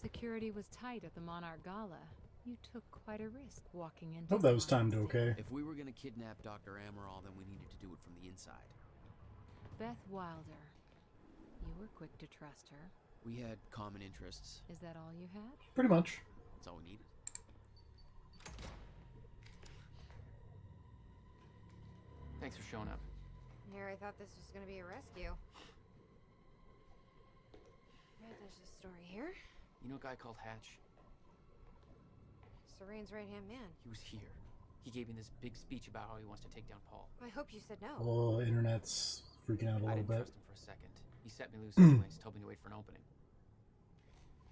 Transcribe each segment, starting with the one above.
Security was tight at the Monarch Gala. You took quite a risk walking into Hope that was timed okay. If we were gonna kidnap Dr. Amaral, then we needed to do it from the inside. Beth Wilder. You were quick to trust her. We had common interests. Is that all you had? Pretty much. That's all we needed. Thanks for showing up. Here, I thought this was gonna be a rescue. Right, there's a story here. You know a guy called Hatch? Serene's right-hand man. He was here. He gave me this big speech about how he wants to take down Paul. I hope you said no. Oh, internet's freaking out a I little didn't bit. trust him for a second. He set me loose anyways, told me to wait for an opening.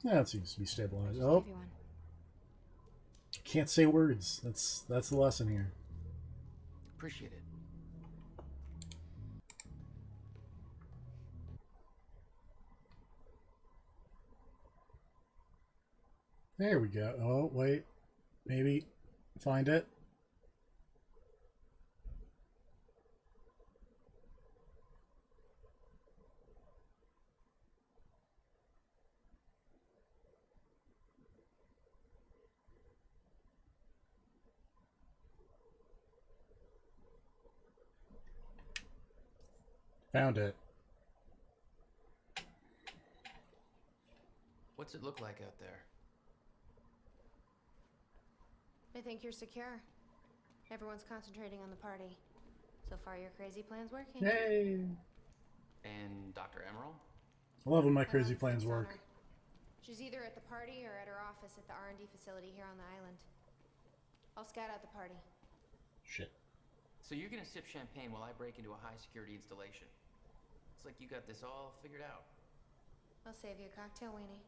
Yeah, it seems to be stabilized. Just Oh, give you one. can't say words. That's the lesson here. Appreciate it. There we go. Oh, wait. Maybe find it. Found it. What's it look like out there? I think you're secure. Everyone's concentrating on the party. So far, your crazy plan's working. Yay! And Dr. Emerald? I love when my I crazy run plans things on work. her. She's either at the party or at her office at the R&D facility here on the island. I'll scout out the party. Shit. So you're gonna sip champagne while I break into a high-security installation. It's like you got this all figured out. I'll save you a cocktail, Weenie.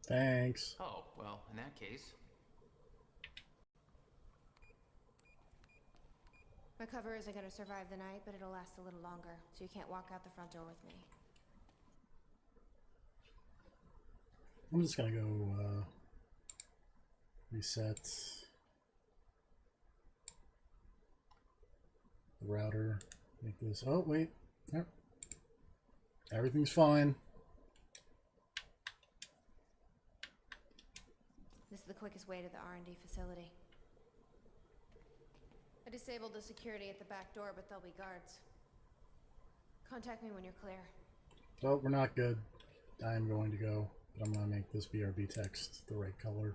Thanks. Oh, well, in that case... My cover isn't going to survive the night, but it'll last a little longer, so you can't walk out the front door with me. I'm just gonna go reset the router. Make this. Oh wait. Yep. Everything's fine. This is the quickest way to the R&D facility. I disabled the security at the back door, but there'll be guards. Contact me when you're clear. Oh, we're not good. I am going to go, but I'm gonna make this BRB text the right color.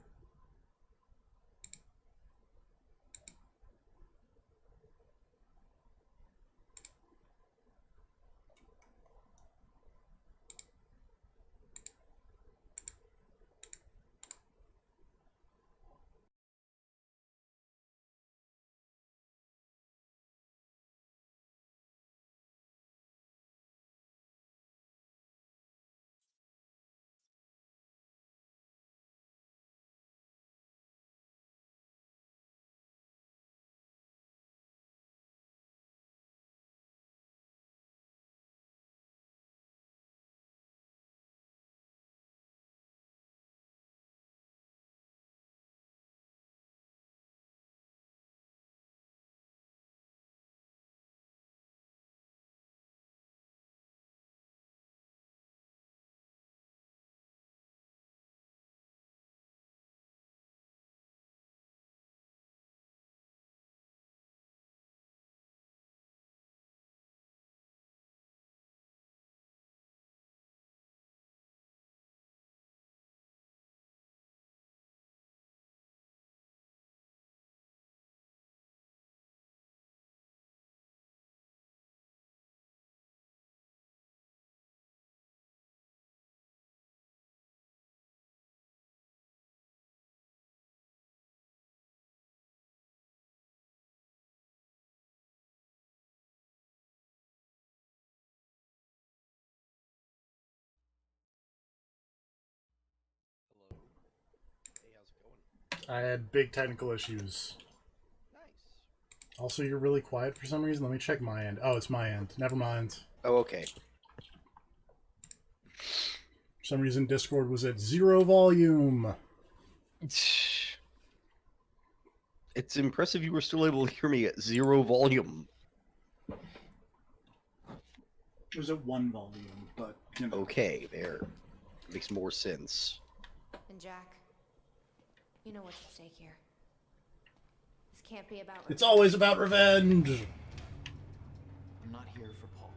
Hello. Hey, how's it going? I had big technical issues. Nice. Also, you're really quiet for some reason. Let me check my end. Oh, it's my end. Never mind. Oh, okay. For some reason, Discord was at 0 volume. It's impressive you were still able to hear me at 0 volume. It was at 1 volume, but you know. Okay, there. Makes more sense. And Jack, you know what's at stake here. This can't be about It's always about revenge! I'm not here for Paul.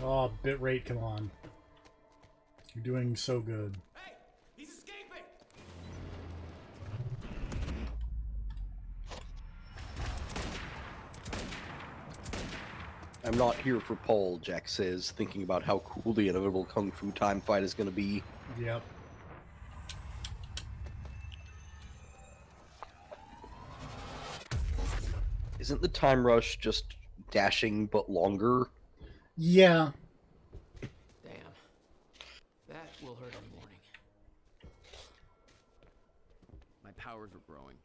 Oh, bitrate, come on. You're doing so good. Hey, he's escaping. I'm not here for Paul, Jack says, thinking about how cool the inevitable Kung Fu time fight is going to be. Yep. Isn't the time rush just dashing but longer? Yeah. Damn. That will hurt in the morning. My powers are growing.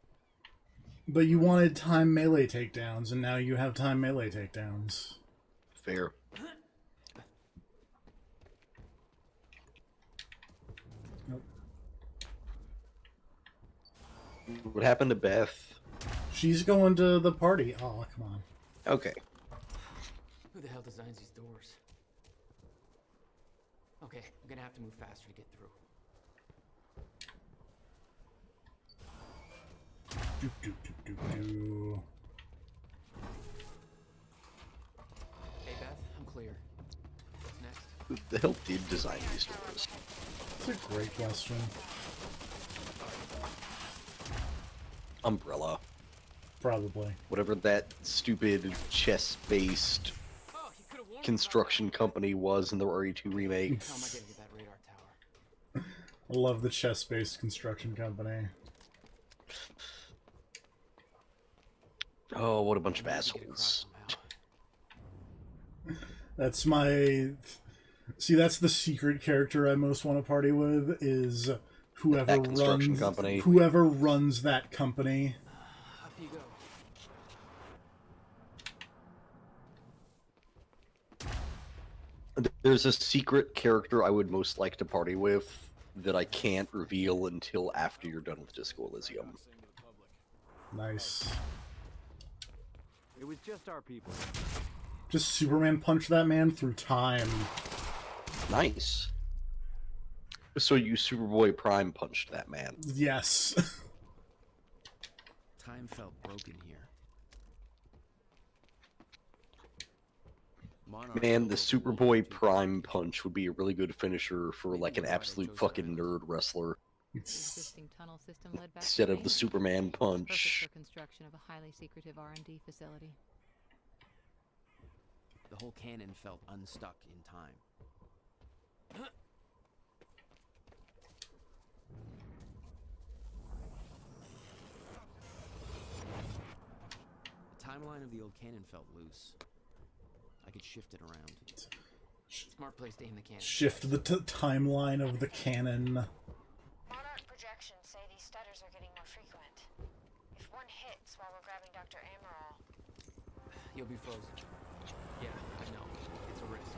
But you wanted time melee takedowns, and now you have time melee takedowns. Fair. Nope. What happened to Beth? She's going to the party. Oh, come on. Okay. Who the hell designs these doors? Okay, I'm gonna have to move faster to get through. Do, do, do, do, do. Hey Beth, I'm clear. What's next? Who the hell did design these doors? That's a great question. Umbrella. Probably. Whatever that stupid chess-based Oh, you could have warned me construction company was in the RE2 remake. about that. How am I gonna get that radar tower? I love the chess-based construction company. Oh, what a bunch of I need to get across assholes. somehow. That's my... See, that's the secret character I most want to party with, is whoever That construction runs... company. Whoever runs that company. Up you go. There's a secret character I would most like to party with that I can't reveal until after you're done with Disco Elysium. Nice. It was just our people. Just Superman punch that man through time. Nice. So you Superboy Prime punched that man. Yes. Time felt broken here. Monarch Man, the Global Superboy belonged to- Prime punch would be a really good finisher for like an absolute fucking nerd wrestler The existing tunnel system led back instead to of the Maine. Superman Perfect punch. for construction of a highly secretive R&D facility. The whole cannon felt unstuck in time. The timeline of the old cannon felt loose. I could shift it around. Smart place to aim the cannon. Shift the timeline of the cannon. Monarch projections say these stutters are getting more frequent. If one hits while we're grabbing Dr. Amaral, You'll be frozen. Yeah, I know. It's a risk.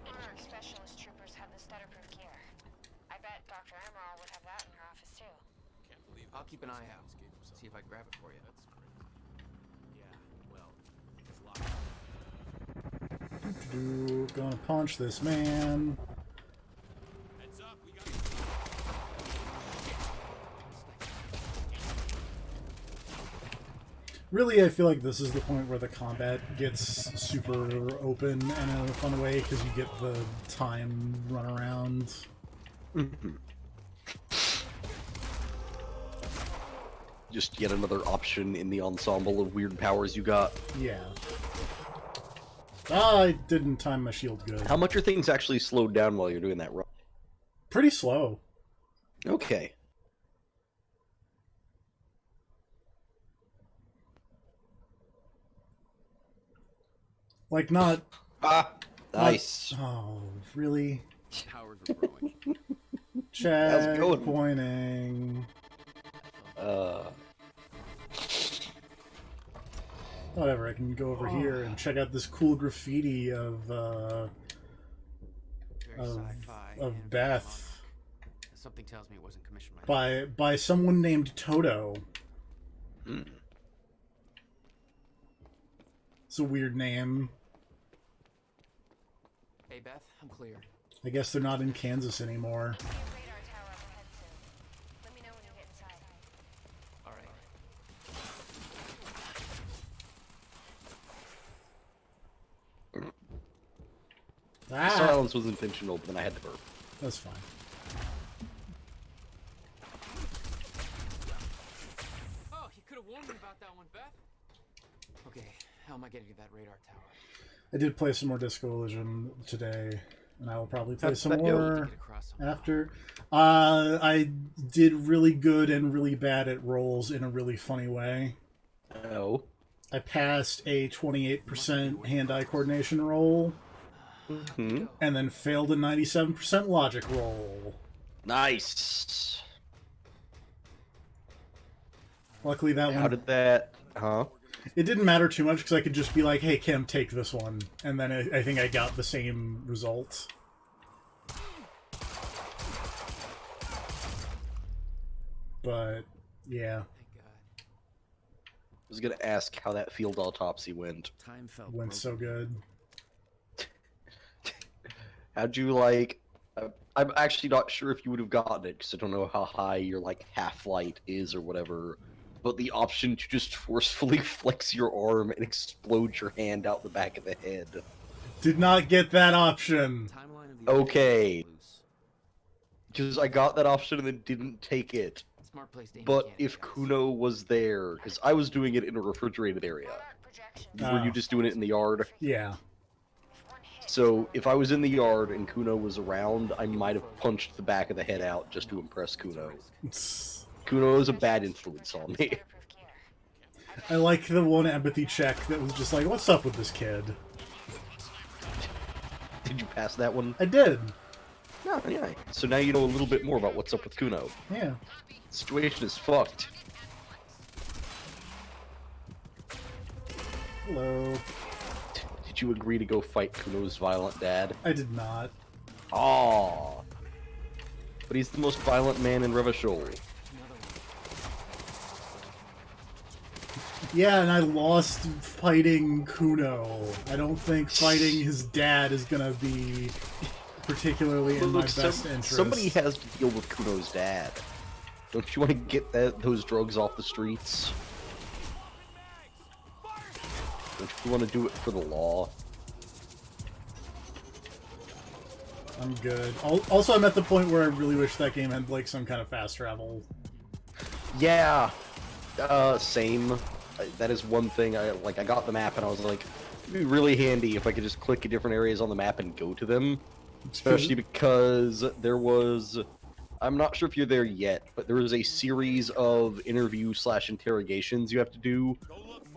Monarch specialist troopers have the stutter-proof gear. I bet Dr. Amaral would have that in her office too. I'll keep an eye out. See if I can grab it for you. Gonna punch this man. Heads up, we got. Really, I feel like this is the point where the combat gets super open and in a fun way because you get the time run around. Just yet another option in the ensemble of weird powers you got. Yeah. Ah, I didn't time my shield good. How much are things actually slowed down while you're doing that run? Pretty slow. Okay. Like, not... Ah, nice. Oh, really? Powers were growing. Check going? pointing. Whatever, I can go over here and check out this cool graffiti of Very sci-fi. and very Beth modern. Something tells me it wasn't commissioned by by someone named Toto. Hmm. It's a weird name. Hey, Beth, I'm clear. I guess they're not in Kansas anymore. Radar tower up ahead soon. Let me know when you get inside. All right. Ah, Silence was intentional, but then I had to burp. that's fine. Oh, you could have warned me about that one, Beth. Okay, how am I getting to that radar tower? I did play some more Disco Elysium today, and I will probably play How'd some that go? more Get across somehow. after. I did really good and really bad at rolls in a really funny way. Oh. I passed a 28% hand-eye coordination roll, Hmm. and then failed a 97% logic roll. Nice. Luckily, that How one did that? Huh? it didn't matter too much because I could just be like, "Hey, Kim, take this one," and then I think I got the same result. But yeah, Thank God. I was gonna ask how that field autopsy went. Time felt went broken. so good. How'd you like? I'm actually not sure if you would have gotten it because I don't know how high your like half-light is or whatever. But the option to just forcefully flex your arm and explode your hand out the back of the head. Did not get that option. Timeline of the Okay. event was loose. Because I got that option and then didn't take it. Smart place to aim But candy, if guys. Kuno was there, because I was doing it in a refrigerated area. Were you Oh. just doing it in the yard? Yeah. So if I was in the yard and Kuno was around, I might have punched the back of the head out just to impress Kuno. Kuno is a bad influence on me. I like the one empathy check that was just like, "What's up with this kid?" Did you pass that one? I did. No, yeah. So now you know a little bit more about what's up with Kuno. Yeah. The situation is fucked. Hello. Did you agree to go fight Kuno's violent dad? I did not. Aww. But he's the most violent man in Revachol. Another one. Yeah, and I lost fighting Kuno. I don't think fighting his dad is gonna be particularly in my Look, best interest. somebody has to deal with Kuno's dad. Don't you want to get those drugs off the streets? Don't you want to do it for the law? I'm good. Also, I'm at the point where I really wish that game had like some kind of fast travel. Yeah. Same. That is one thing. I got the map and I was like, it'd be really handy if I could just click at different areas on the map and go to them. Especially because there was, I'm not sure if you're there yet, but there was a series of interview/interrogations you have to do,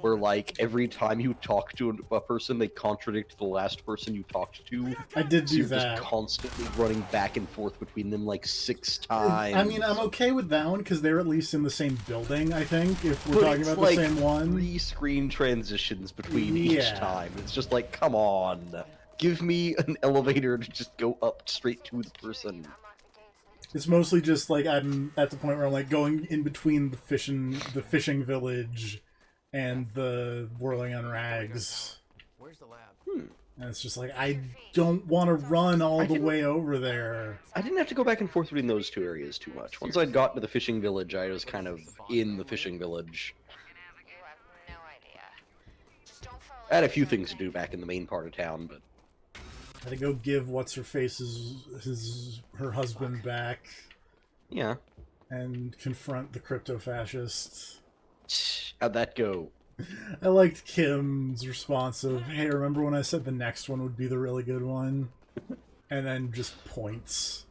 where like every time you talk to a person, they contradict the last person you talked to. I did So do you're that. just constantly running back and forth between them like 6 times. I mean, I'm okay with that one because they're at least in the same building. I think if we're But talking it's about like the same one. 3 screen transitions between each Yeah. time. It's just like, come on. Give me an elevator to just go up straight to the person. It's mostly just like I'm at the point where I'm like going in between the fishing village and the whirling on rags. Where's the lab? And it's just like I don't want to run all the didn't- way over there. I didn't have to go back and forth between those two areas too much. Once I'd gotten to the fishing village, I was kind of in the fishing village. You have no idea. Just don't follow I had a few things to do back in the main part of town, but I had to go give what's her her husband back yeah. and confront the crypto fascists. How'd that go? I liked Kim's response of, "Hey, remember when I said the next one would be the really good one?" And then just points.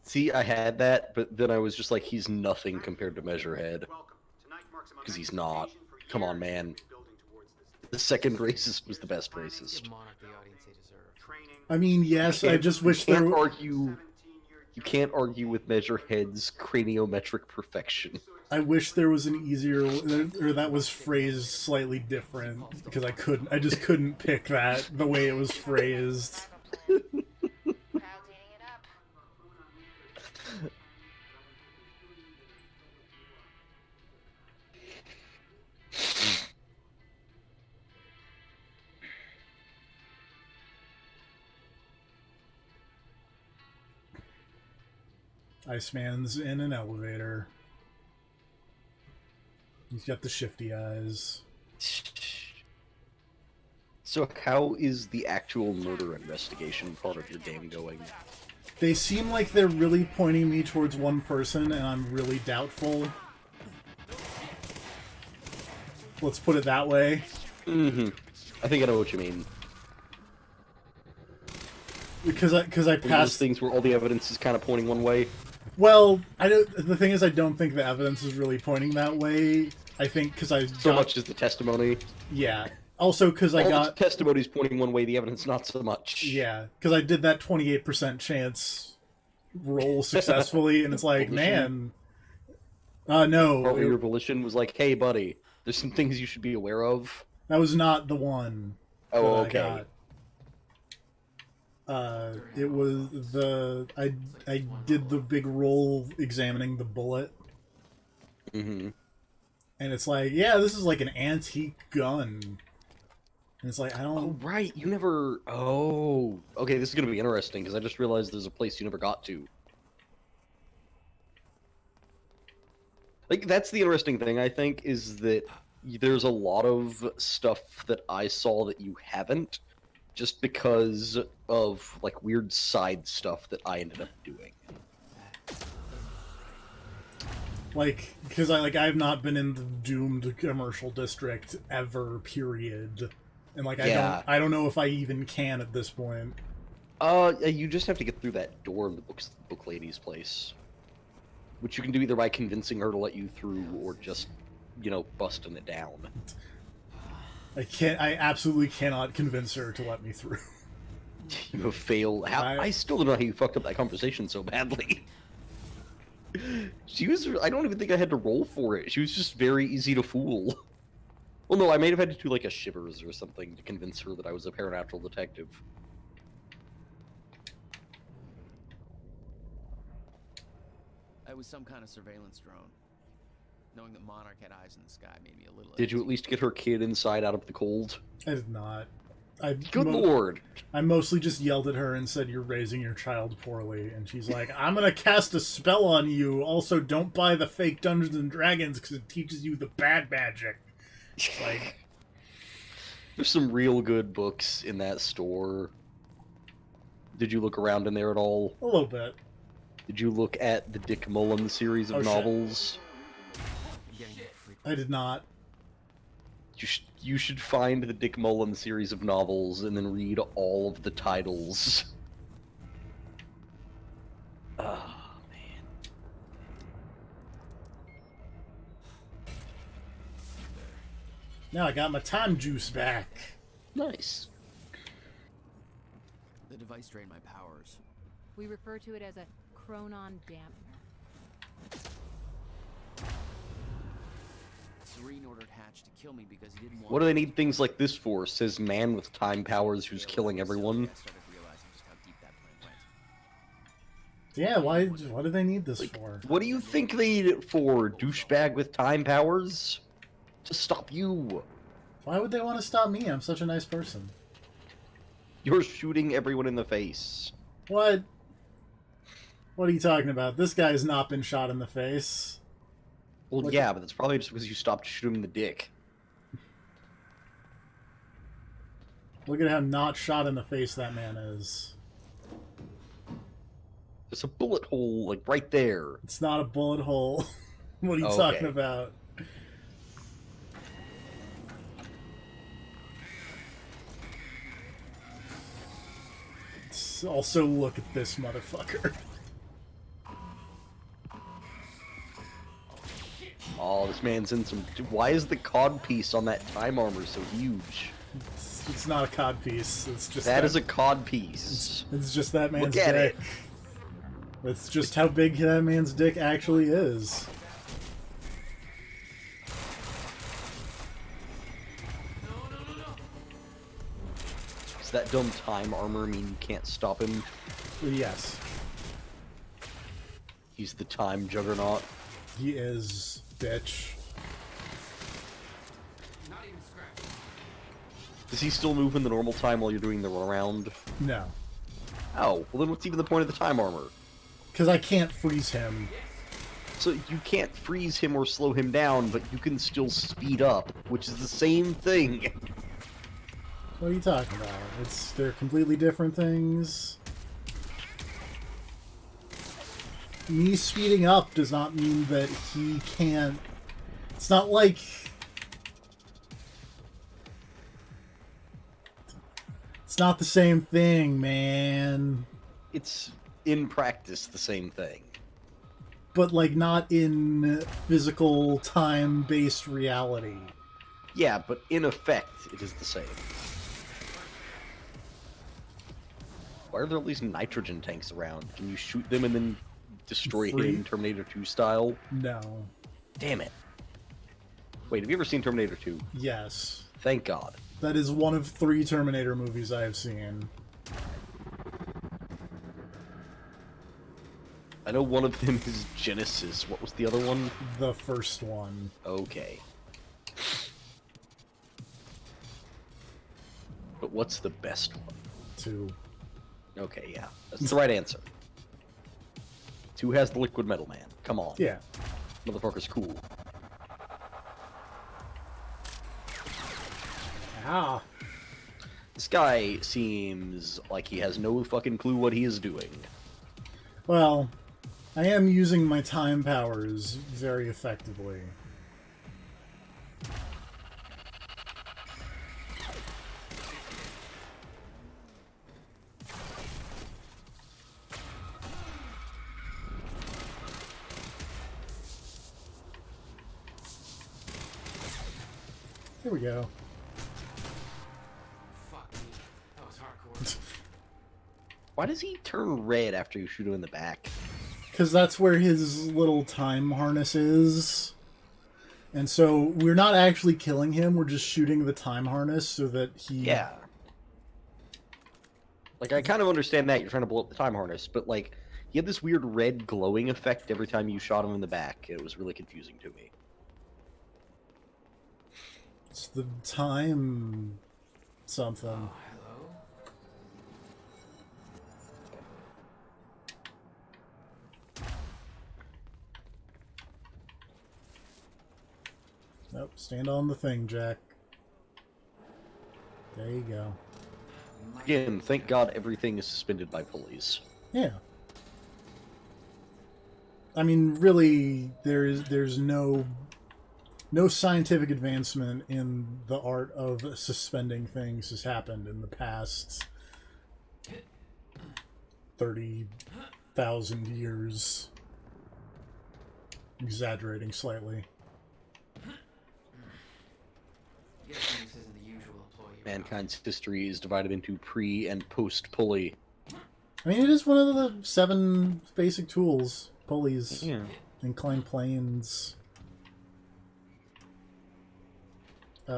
See, I had that, but then I was just like, he's nothing compared to Measurehead. Because he's not. Come on, man. The second racist was the best racist. Give Monarch the audience they deserve. I mean, yes, I just wish you there. can't argue. You can't argue with Measurehead's craniometric perfection. I wish there was an easier, or that was phrased slightly different because I just couldn't pick that the way it was phrased. Crowd's eating it up. Iceman's in an elevator. He's got the shifty eyes. So how is the actual murder investigation part of your game going? They seem like they're really pointing me towards one person, and I'm really doubtful. Let's put it that way. Mm-hmm. I think I know what you mean. Because I One of those passed. things where all the evidence is kind of pointing one way. Well, I don't. The thing is, I don't think the evidence is really pointing that way. I think because I So got, much as the testimony. yeah. Also, because I All got the testimony's pointing one way, the evidence not so much. yeah, because I did that 28% chance roll successfully, and it's like, Volition? man, no, Part of your volition was like, hey, buddy, there's some things you should be aware of. that was not the one. Oh, that I okay. got. It was I did the big roll examining the bullet, Mm-hmm. and it's like, yeah, this is like an antique gun, and it's like, I Oh, don't. right, you never... Oh, okay, this is going to be interesting, because I just realized there's a place you never got to. Like, that's the interesting thing, I think, is that there's a lot of stuff that I saw that you haven't, just because of, like, weird side stuff that I ended up doing. Like, because I've not been in the doomed commercial district ever, period, and like Yeah. I don't know if I even can at this point. You just have to get through that door in the book lady's place, which you can do either by convincing her to let you through, or just, you know, busting it down. I absolutely cannot convince her to let me through. You have failed. I still don't know how you fucked up that conversation so badly. She was. I don't even think I had to roll for it. She was just very easy to fool. Well, no, I may have had to do like a shivers or something to convince her that I was a paranatural detective. It was some kind of surveillance drone. Knowing that Monarch had eyes in the sky made me a little. Did you at least get her kid inside out of the cold? I did not. Good lord! I mostly just yelled at her and said, "You're raising your child poorly," and she's like, "I'm gonna cast a spell on you. Also, don't buy the fake Dungeons and Dragons because it teaches you the bad magic." It's like, There's some real good books in that store. Did you look around in there at all? a little bit. Did you look at the Dick Mullen series of Oh, shit. novels? I did not. You should find the Dick Mullen series of novels and then read all of the titles. Oh, man. Now I got my time juice back. Nice. The device drained my powers. We refer to it as a chronon dampener. Serene ordered Hatch to kill me because he didn't want. What do they need things like this for? Says man with time powers who's killing everyone. I started realizing just how deep that plan went. Yeah, why do they need this for? What do you think they need it for? Douchebag with time powers? To stop you. Why would they want to stop me? I'm such a nice person. You're shooting everyone in the face. What? What are you talking about? This guy has not been shot in the face. Well, Look yeah, but that's probably just because you stopped shooting the dick. Look at how not shot in the face that man is. There's a bullet hole, like, right there. It's not a bullet hole. What are you Okay. talking about? Also, look at this motherfucker. Oh, this man's in some... Why is the cod piece on that time armor so huge? It's not a cod piece. It's just That is a cod piece. It's just that man's Look at dick. it. That's just how big that man's dick actually is. Does that dumb time armor mean you can't stop him? Yes, He's the time juggernaut. he is, bitch. Not even scratch. Does he still move in the normal time while you're doing the around? No. Oh, well then what's even the point of the time armor? Because I can't freeze him. So you can't freeze him or slow him down, but you can still speed up, which is the same thing. What are you talking about? They're completely different things. Me speeding up does not mean that he can't... It's not like... It's not the same thing, man. It's, in practice, the same thing. But, like, not in physical, time-based reality. Yeah, but in effect, it is the same. Why are there all these nitrogen tanks around? Can you shoot them and then destroy Free? him Terminator 2 style? No. Damn it. Wait, have you ever seen Terminator 2? Yes. Thank God. That is one of 3 Terminator movies I have seen. I know one of them is Genesis. What was the other one? The first one. Okay. But what's the best one? 2. Okay, yeah. That's the right answer. 2 has the Liquid Metal Man. Come on. Yeah. Motherfucker's cool. Ah. This guy seems like he has no fucking clue what he is doing. Well, I am using my time powers very effectively. Here we go. Fuck me. That was hardcore. Why does he turn red after you shoot him in the back? Because that's where his little time harness is. And so we're not actually killing him, we're just shooting the time harness so that he... Yeah. Like, I kind of understand that you're trying to blow up the time harness, but, like, he had this weird red glowing effect every time you shot him in the back. It was really confusing to me. It's the time... something. Oh, hello? Nope, stand on the thing, Jack. There you go. Again, thank God everything is suspended by pulleys. Yeah. I mean, really, there's no scientific advancement in the art of suspending things has happened in the past 30,000 years. Exaggerating slightly. Guessing this isn't the usual employee. Mankind's history is divided into pre- and post-pulley. I mean, it is one of the 7 basic tools. Pulleys, Yeah. inclined planes, you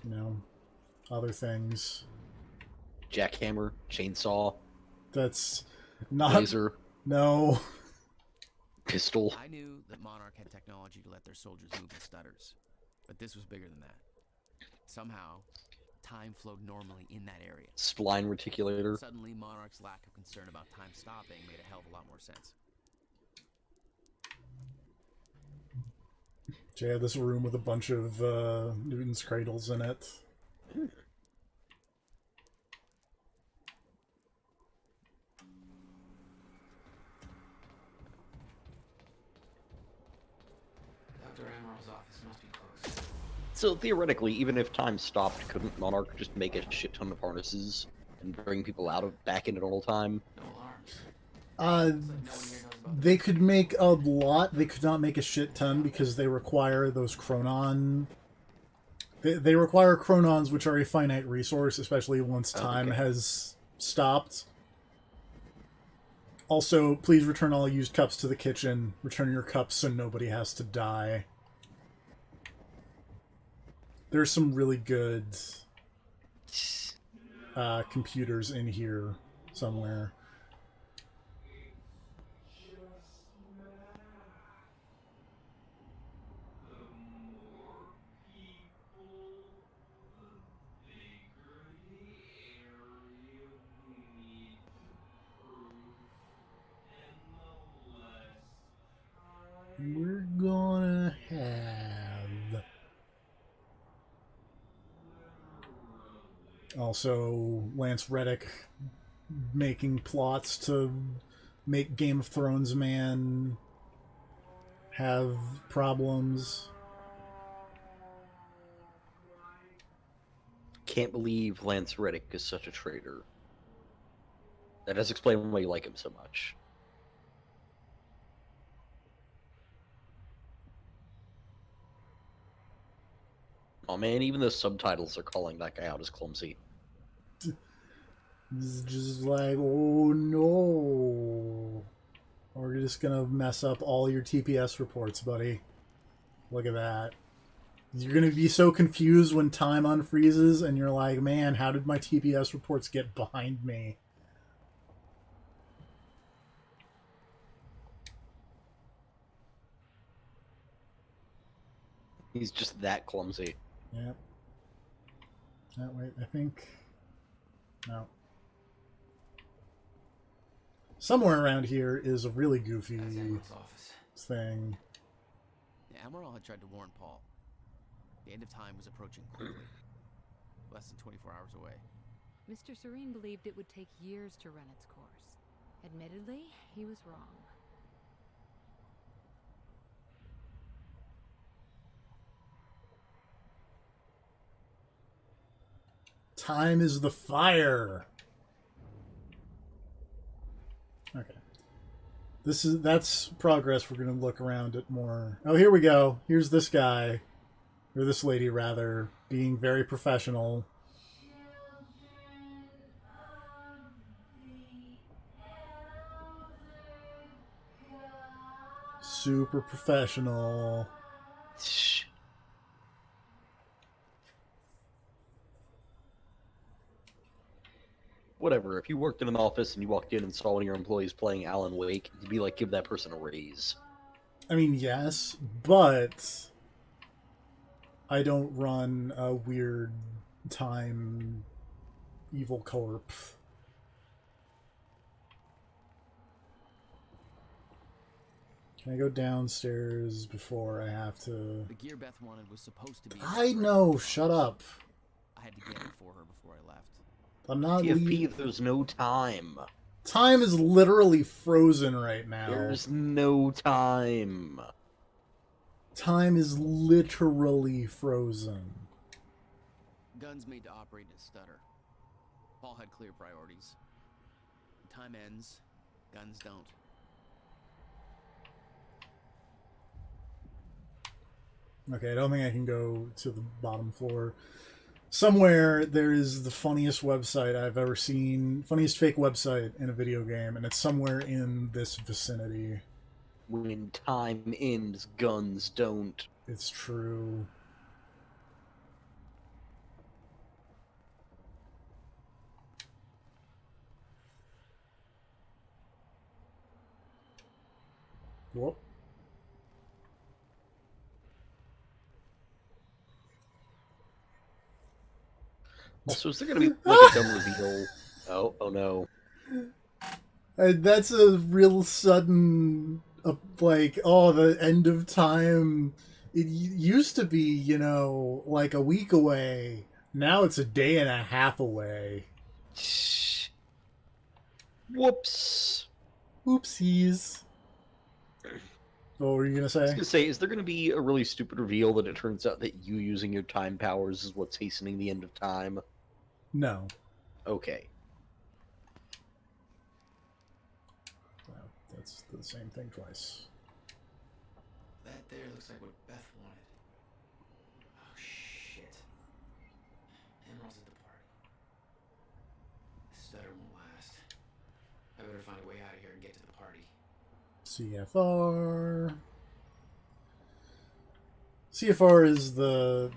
know, other things. Jackhammer, chainsaw, That's not... laser, No. pistol. I knew that Monarch had technology to let their soldiers move in stutters, but this was bigger than that. Somehow, time flowed normally in that area. Spline reticulator. Suddenly, Monarch's lack of concern about time stopping made a hell of a lot more sense. She had this room with a bunch of Newton's cradles in it. Dr. Emerald's office must be close. So theoretically, even if time stopped, couldn't Monarch just make a shit ton of harnesses and bring people out of back into normal time? No alarms. Uh, It's like no one here knows about they could make a lot. They could not make a shit ton because they require those chronon. They require chronons, which are a finite resource, especially once time Okay. has stopped. Also, please return all used cups to the kitchen. Return your cups so nobody has to die. There's some really good computers in here somewhere. we're gonna have also Lance Reddick making plots to make Game of Thrones man have problems. Can't believe Lance Reddick is such a traitor. That does explain why you like him so much. Oh man, even the subtitles are calling that guy out as clumsy. It's just like, oh no. We're just gonna mess up all your TPS reports, buddy. Look at that. You're gonna be so confused when time unfreezes and you're like, man, how did my TPS reports get behind me? He's just that clumsy. Yep. Oh, wait, I think... No. Somewhere around here is a really goofy That's Emerald's office. thing. The Emerald had tried to warn Paul. The end of time was approaching quickly. Less than 24 hours away. Mr. Serene believed it would take years to run its course. Admittedly, he was wrong. Time is the fire. Okay. That's progress. We're gonna look around at more. Oh, here we go. Here's this guy, or this lady rather, being very professional. Super professional. Shh. Whatever, if you worked in an office and you walked in and saw one of your employees playing Alan Wake, you'd be like, give that person a raise. I mean, yes, but I don't run a weird time evil corp. Can I go downstairs before I have to... The gear Beth wanted was supposed to be... I know, shut up. I had to get it for her before I left. I'm not TFP, there's no time. Time is literally frozen right now. There's no time. Time is literally frozen. Guns made to operate in a stutter. Paul had clear priorities. Time ends, guns don't. Okay, I don't think I can go to the bottom floor. Somewhere there is the funniest website I've ever seen, funniest fake website in a video game, and it's somewhere in this vicinity. When time ends, guns don't. It's true. Whoop. Also, is there gonna be like a dumb reveal? Oh no. That's a real sudden, like, oh, the end of time. It used to be, you know, like a week away. Now it's a day and a half away. Shh. Whoops. Oopsies. What were you gonna I was say? gonna say, is there gonna be a really stupid reveal that it turns out that you using your time powers is what's hastening the end of time? No. Okay. Well, that's the same thing twice. That there looks like what Beth wanted. Oh, shit. Emerald's at the party. This stutter won't last. I better find a way out of here and get to the party. CFR. CFR is the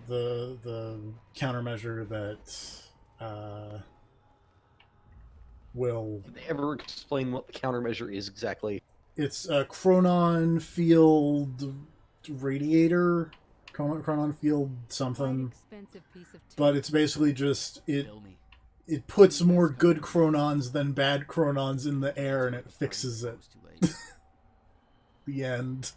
countermeasure that will... Did they ever explain what the countermeasure is exactly? It's a Chronon field radiator. Chronon field Quite something. expensive piece of But tech. it's basically just... Bill me. It puts more good Chronons than bad Chronons in the air and it fixes it. It's too late. The end.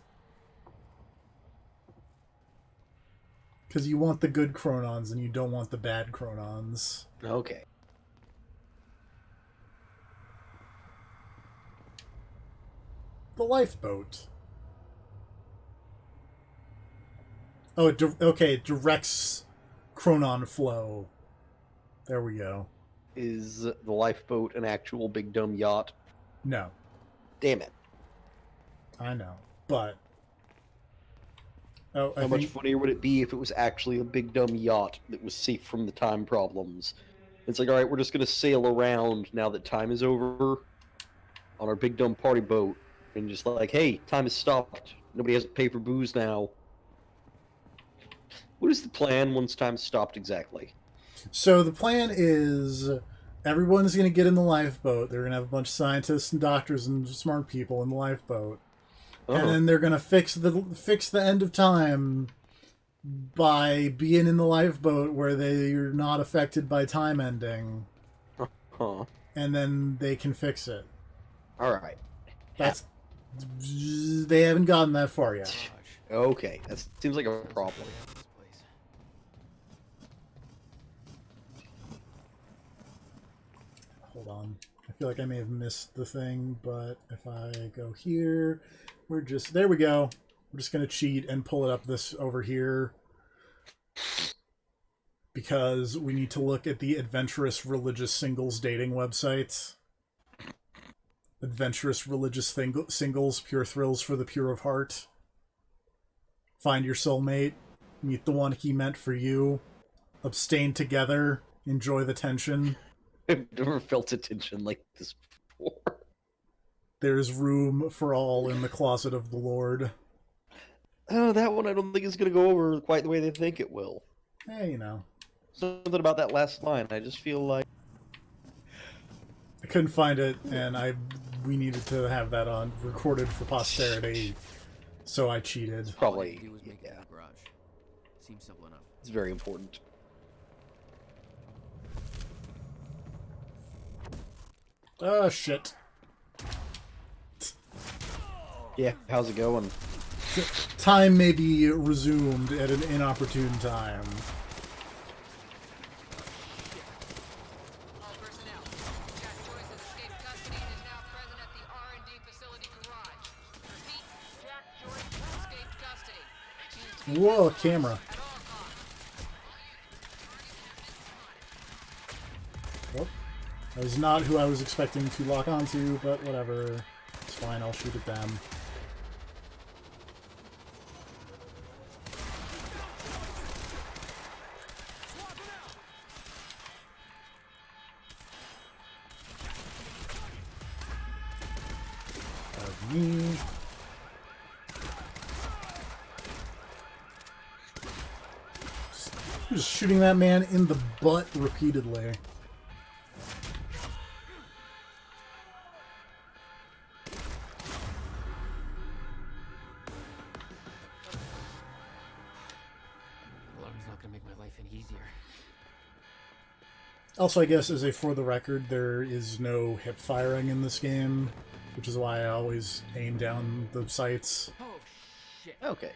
Because you want the good Chronons and you don't want the bad Chronons. Okay. The lifeboat. Oh, it directs Chronon flow. There we go. Is the lifeboat an actual big dumb yacht? No, Damn it. I know, but oh, How much funnier would it be if it was actually a big dumb yacht that was safe from the time problems? It's like, alright, we're just gonna sail around now that time is over on our big dumb party boat. And just like, hey, time has stopped. Nobody has to pay for booze now. What is the plan once time's stopped exactly? So the plan is everyone's going to get in the lifeboat. They're going to have a bunch of scientists and doctors and smart people in the lifeboat. And then they're going to fix the end of time by being in the lifeboat where they're not affected by time ending. Huh. And then they can fix it. Alright. They haven't gotten that far yet. Okay, that seems like a problem. Hold on. I feel like I may have missed the thing, but if I go here, there we go. We're just going to cheat and pull it up this over here. Because we need to look at the adventurous religious singles dating websites. Adventurous religious singles, pure thrills for the pure of heart. Find your soulmate. Meet the one he meant for you. Abstain together. Enjoy the tension. I've never felt a tension like this before. There's room for all in the closet of the Lord. Oh, that one I don't think is going to go over quite the way they think it will. Hey, you know. Something about that last line. I just feel like... I couldn't find it, and we needed to have that on recorded for posterity, so I cheated. Probably, All I do is make it yeah. in the garage. Seems simple enough. It's very important. Oh, shit. Yeah, how's it going? Time may be resumed at an inopportune time. All personnel. Jack Joyce has escaped custody and is now present at the R&D facility garage. Repeat, Jack Joyce has escaped custody. He is to be Whoa, kept camera. at all costs. Well, that was not who I was expecting to lock onto, but whatever. It's fine, I'll shoot at them. Me. Just shooting that man in the butt repeatedly. Alarm's not gonna make my life any easier. Also, I guess, as a for the record, there is no hip firing in this game, which is why I always aim down the sights. Oh, shit. Okay.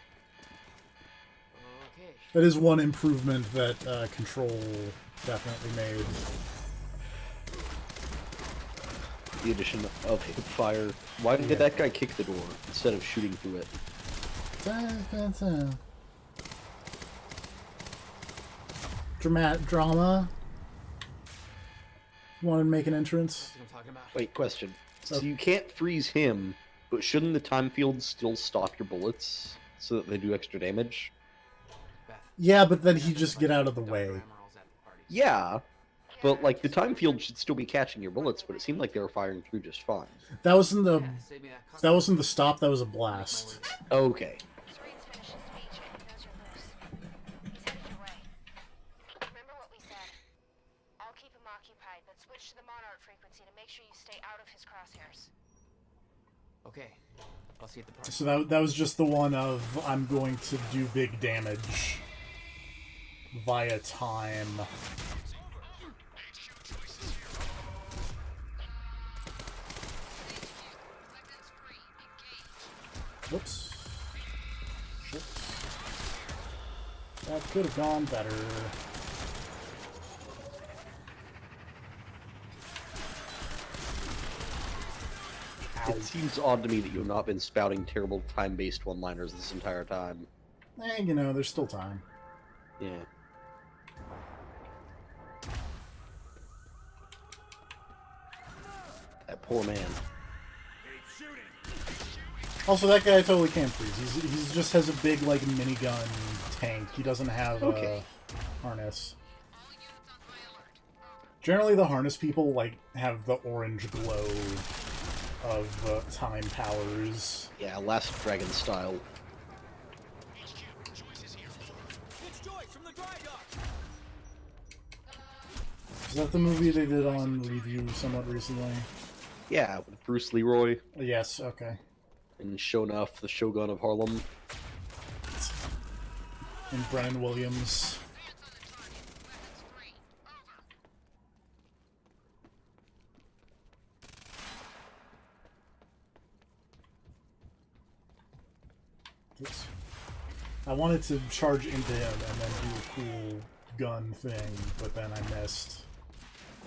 Okay. That is one improvement that Control definitely made. The addition of hip fire. Why did that guy kick the door instead of shooting through it? Drama. Want to make an entrance? That's what I'm talking about. Wait, question. So Oh. you can't freeze him, but shouldn't the time field still stop your bullets so that they do extra damage? Beth. Yeah, but then he just get out of the Dr. way. Amaril's at the party. Yeah, but like the time field should still be catching your bullets, but it seemed like they were firing through just fine. That wasn't the Yeah, save me that that wasn't the stop. That was a blast. Okay. Serene's finished his speech and he knows you're loose. He's headed your way. Remember what we said. I'll keep him occupied, but switch to the Monarch frequency to make sure you stay out of his crosshairs. Okay. I'll see you at the party. So that was just the one of I'm going to do big damage via time. Whoops. Shit. That could have gone better. It seems odd to me that you have not been spouting terrible time-based one-liners this entire time. You know, there's still time. Yeah. That poor man. Also, that guy totally can't freeze. He's just has a big, like, minigun tank. He doesn't have Okay. a harness. Generally, the harness people, like, have the orange glow of time powers. Yeah, Last Dragon style. It's Joyce from the dry dock. Is that the movie they did on review somewhat recently? Yeah, with Bruce Leroy Yes, okay. and Shonuff, the Shogun of Harlem. And Brennan Williams. Oops. I wanted to charge into him and then do a cool gun thing, but then I missed.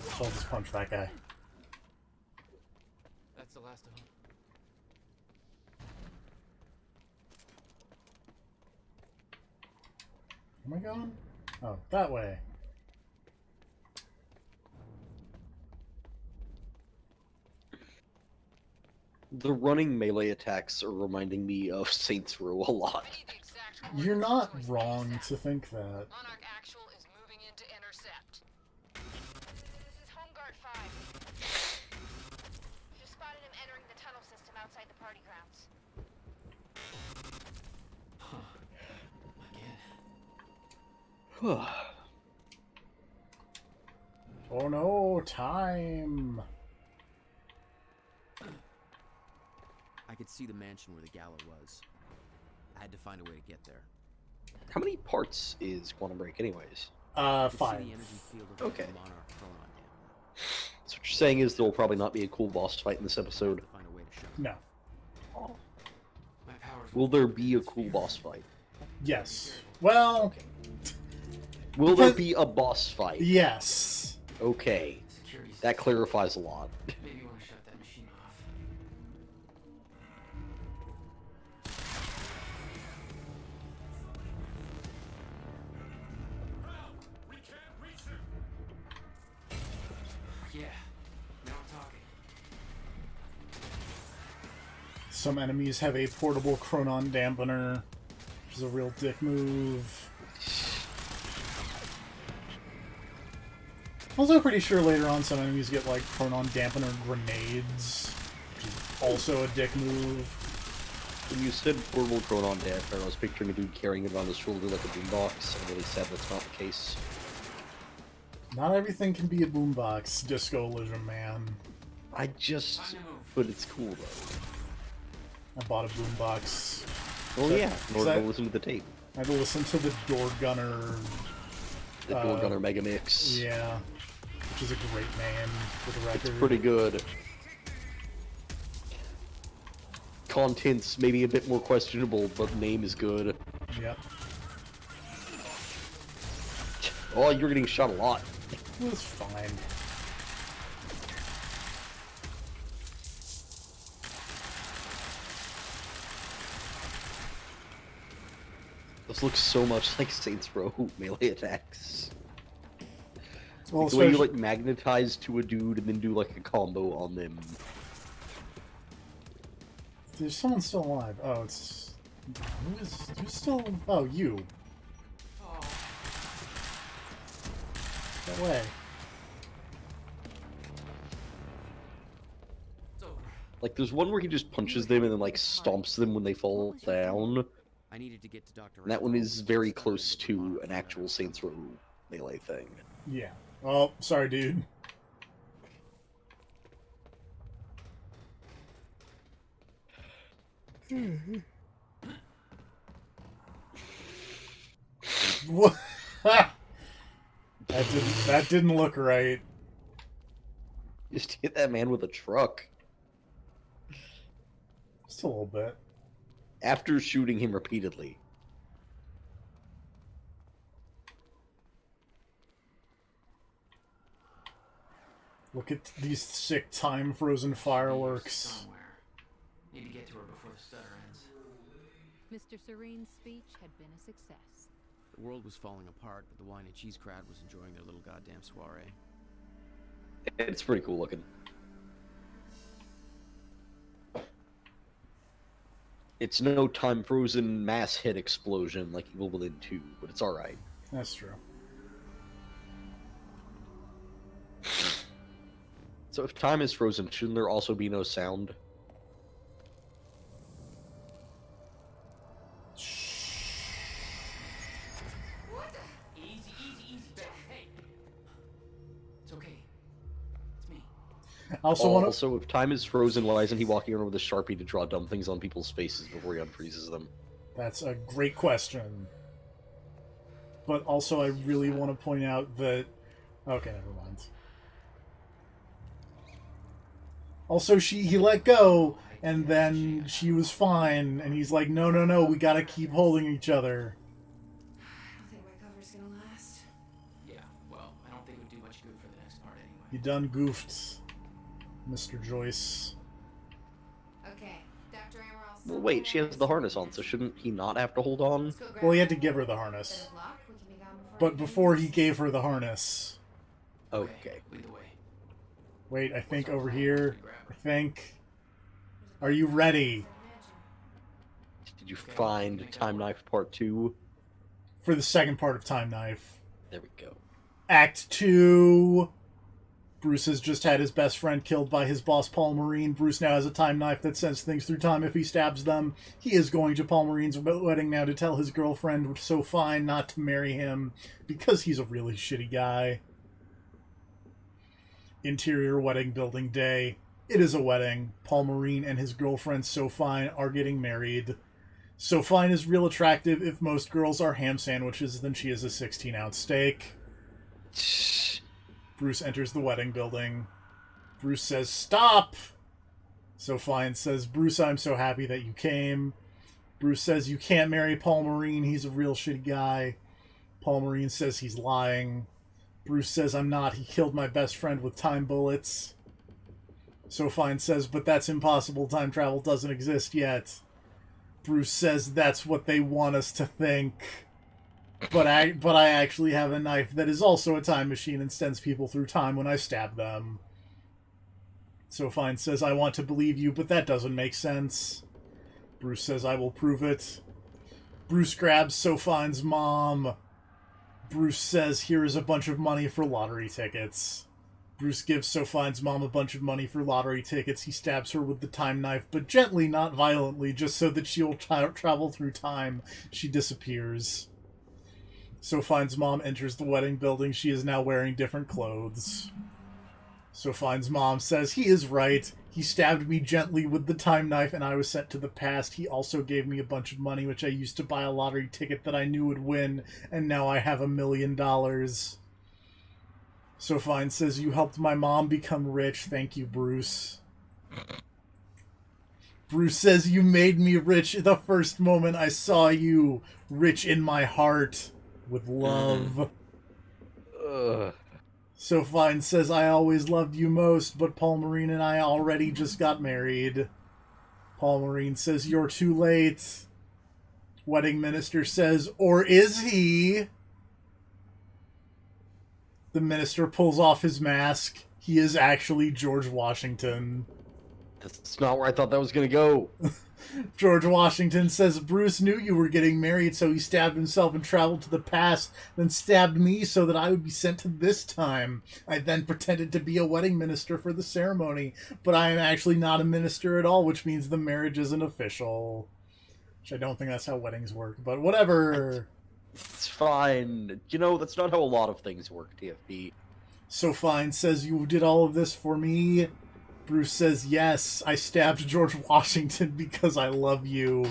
So I'll just punch that guy. That's the last of them. Am I going? Oh, that way. The running melee attacks are reminding me of Saints Row a lot. I need the exact You're not coordinates. wrong to think that. Monarch Actual is moving in to intercept. This is Home Guard 5. Just spotted him entering the tunnel system outside the party grounds. Again. Oh no, time! I could see the mansion where the gala was. I had to find a way to get there. How many parts is Quantum Break, anyways? I could see 5. the energy field of Okay. the Monarch Chronon Dam. So what you're saying is there will probably not be a cool boss fight in this episode. Find a way to shut it. No. My powers Will there be a cool boss fight? Yes. Well, Will there Because- be a boss fight? yes. Okay. security That clarifies a lot. Maybe you want to shut that machine off. Yeah, now I'm talking. Some enemies have a portable Chronon dampener, which is a real dick move. Also pretty sure later on some enemies get like Chronon dampener grenades, which is also a dick move. When you said portable Chronon Damper, I was picturing a dude carrying it on his shoulder like a boombox. I'm really sad that's not the case. Not everything can be a boombox, Disco Elysium Man. I just... Time to move. But it's cool, though. I bought a boombox. Well, that- yeah, in is order to that- listen to the tape. I had to listen to the Door Gunner. The Door Gunner Mega Mix. Yeah, which is a great name for the record. It's pretty good. Content's maybe a bit more questionable, but name is good. Yep. Oh, you're getting shot a lot. It was fine. This looks so much like Saints Row melee attacks. Well, The way you especially- like magnetize to a dude and then do like a combo on them. There's someone still alive. Oh, it's... Who's still... Oh, you. Oh, That way. it's over. Like there's one where he just punches them and then like stomps them when they fall down. I needed to get to Dr. And that one is very close to an actual Saints Row melee thing. Yeah. Oh, sorry, dude. What? That didn't look right. Just hit that man with a truck. Just a little bit. After shooting him repeatedly. Look at these sick time-frozen fireworks. Somewhere. Need to get to her before the stutter ends. Mr. Serene's speech had been a success. The world was falling apart, but the wine and cheese crowd was enjoying their little goddamn soiree. It's pretty cool looking. It's no time frozen mass hit explosion like Evil Within 2, but it's alright. That's true. So if time is frozen, shouldn't there also be no sound? Easy, Beth. Hey. It's okay. It's me. I also want to... Also, if time is frozen, why isn't he walking around with a Sharpie to draw dumb things on people's faces before he unfreezes them? That's a great question. But also, I really want to point out that... Okay, never mind. Also, he let go, and then she was fine, and he's like, no, we gotta keep holding each other. I don't think my cover's gonna last. Yeah, well, I don't think it would do much good for the next part anyway. You done goofed, Mr. Joyce. Okay, Dr. Amaral. Well, wait, she has the harness on, so shouldn't he not have to hold on? Well, he had to give her the harness. But before he gave her the harness... Okay. Lead the way. Wait, I think over here... I think... Are you ready? Did you find Time Knife Part 2? For the second part of Time Knife. There we go. Act 2. Bruce has just had his best friend killed by his boss, Paul Marine. Bruce now has a time knife that sends things through time if he stabs them. He is going to Paul Marine's wedding now to tell his girlfriend, so fine, not to marry him, because he's a really shitty guy. Interior wedding building day. It is a wedding. Paul Marine and his girlfriend, So Fine, are getting married. So Fine is real attractive. If most girls are ham sandwiches, then she is a 16-ounce steak. Bruce enters the wedding building. Bruce says, "Stop!" So Fine says, "Bruce, I'm so happy that you came." Bruce says, "You can't marry Paul Marine. He's a real shitty guy." Paul Marine says he's lying. Bruce says, "I'm not. He killed my best friend with time bullets." So Fine says, "But that's impossible. Time travel doesn't exist yet." Bruce says, "That's what they want us to think. But I actually have a knife that is also a time machine and sends people through time when I stab them." So Fine says, "I want to believe you, but that doesn't make sense." Bruce says, "I will prove it." Bruce grabs So Fine's mom. Bruce says, "Here is a bunch of money for lottery tickets." Bruce gives So Fine's mom a bunch of money for lottery tickets. He stabs her with the time knife, but gently, not violently, just so that she'll travel through time. She disappears. So Fine's mom enters the wedding building. She is now wearing different clothes. So Fine's mom says, "He is right. He stabbed me gently with the time knife and I was sent to the past. He also gave me a bunch of money which I used to buy a lottery ticket that I knew would win, and now I have $1 million. So Fine says, "You helped my mom become rich. Thank you, Bruce." Bruce says, "You made me rich the first moment I saw you. Rich in my heart. With love." So Fine says, "I always loved you most, but Paul Marine and I already just got married." Paul Marine says, "You're too late." Wedding minister says, "Or is he?" The minister pulls off his mask. He is actually George Washington. That's not where I thought that was going to go. George Washington says, "Bruce knew you were getting married, so he stabbed himself and traveled to the past, then stabbed me so that I would be sent to this time. I then pretended to be a wedding minister for the ceremony, but I am actually not a minister at all, which means the marriage isn't official." Which I don't think that's how weddings work, but whatever. It's fine. You know, that's not how a lot of things work, TFB. So Fine says, "You did all of this for me?" Bruce says, "Yes, I stabbed George Washington because I love you."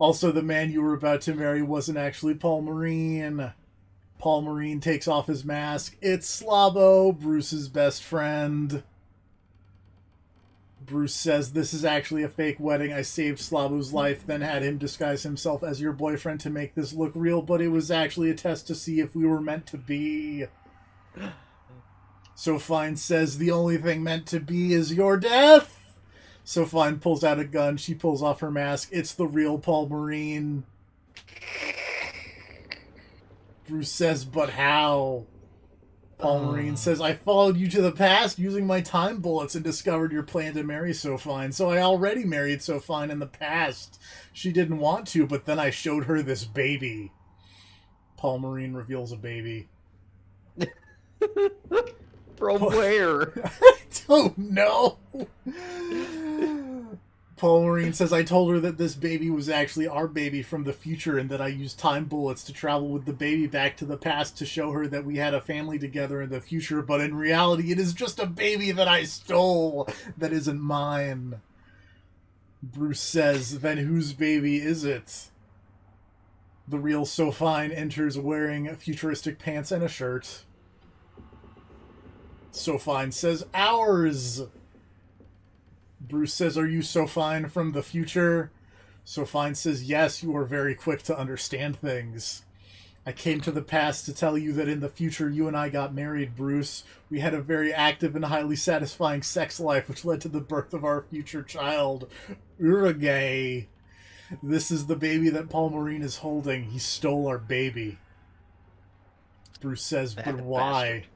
Also, the man you were about to marry wasn't actually Paul Marine. Paul Marine takes off his mask. It's Slavo, Bruce's best friend. Bruce says, "This is actually a fake wedding. I saved Slavo's life, then had him disguise himself as your boyfriend to make this look real, but it was actually a test to see if we were meant to be." So Fine says the only thing meant to be is your death. So Fine pulls out a gun. She pulls off her mask. It's the real Paul Marine. Bruce says, but how? Paul Marine says, I followed you to the past using my time bullets and discovered your plan to marry So Fine. So I already married So Fine in the past. She didn't want to, but then I showed her this baby. Paul Marine reveals a baby. From where? I don't know. Paul Marine says, I told her that this baby was actually our baby from the future and that I used time bullets to travel with the baby back to the past to show her that we had a family together in the future, but in reality it is just a baby that I stole that isn't mine. Bruce says, then whose baby is it? The real So Fine enters wearing futuristic pants and a shirt. So Fine says, ours! Bruce says, are you So Fine from the future? So Fine says, yes, you are very quick to understand things. I came to the past to tell you that in the future you and I got married, Bruce. We had a very active and highly satisfying sex life, which led to the birth of our future child, Urugay. This is the baby that Paul Marine is holding. He stole our baby. Bruce says, but why? Bastard.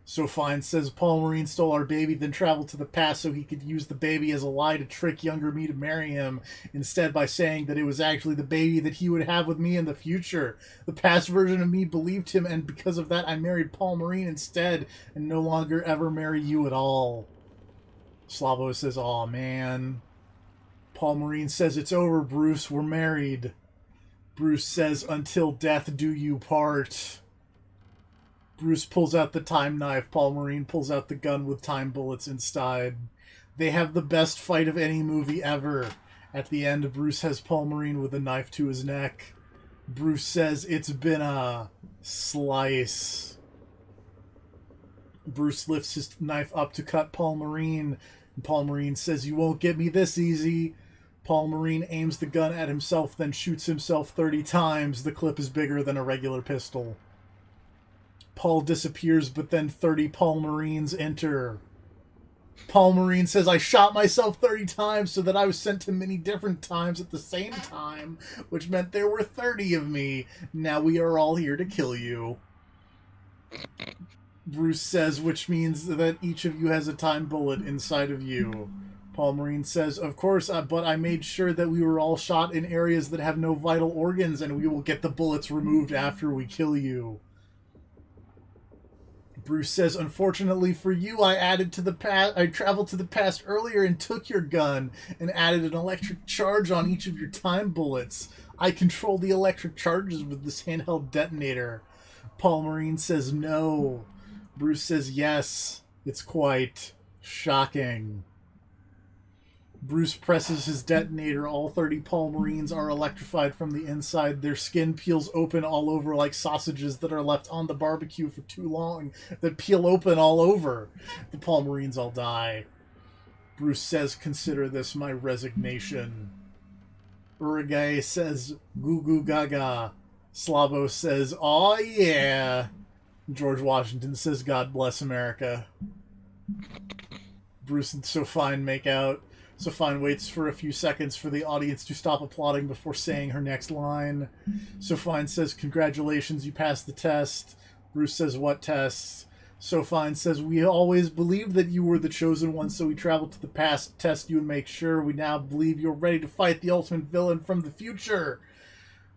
So Fine says Paul Marine stole our baby, then traveled to the past so he could use the baby as a lie to trick younger me to marry him, instead by saying that it was actually the baby that he would have with me in the future. The past version of me believed him, and because of that I married Paul Marine instead, and no longer ever marry you at all. Slavo says, aw man. Paul Marine says, it's over, Bruce, we're married. Bruce says, until death do you part. Bruce pulls out the time knife. Paul Marine pulls out the gun with time bullets inside. They have the best fight of any movie ever. At the end, Bruce has Paul Marine with a knife to his neck. Bruce says, it's been a slice. Bruce lifts his knife up to cut Paul Marine. And Paul Marine says, you won't get me this easy. Paul Marine aims the gun at himself, then shoots himself 30 times. The clip is bigger than a regular pistol. Paul disappears, but then 30 Paul Marines enter. Paul Marine says, I shot myself 30 times so that I was sent to many different times at the same time, which meant there were 30 of me. Now we are all here to kill you. Bruce says, which means that each of you has a time bullet inside of you. Paul Marine says, of course, but I made sure that we were all shot in areas that have no vital organs, and we will get the bullets removed after we kill you. Bruce says, unfortunately for you, I traveled to the past earlier and took your gun and added an electric charge on each of your time bullets. I control the electric charges with this handheld detonator. Paul Marine says, no. Bruce says, yes. It's quite shocking. Bruce presses his detonator. All 30 Paul Marines are electrified from the inside. Their skin peels open all over like sausages that are left on the barbecue for too long, that peel open all over. The Paul Marines all die. Bruce says, consider this my resignation. Urugay says, goo goo gaga. Slavo says, aw yeah. George Washington says, God bless America. Bruce and So Fine make out. So Fine waits for a few seconds for the audience to stop applauding before saying her next line. So Fine says, congratulations, you passed the test. Bruce says, what test? So Fine says, we always believed that you were the chosen one, so we traveled to the past to test you and make sure. We now believe you're ready to fight the ultimate villain from the future.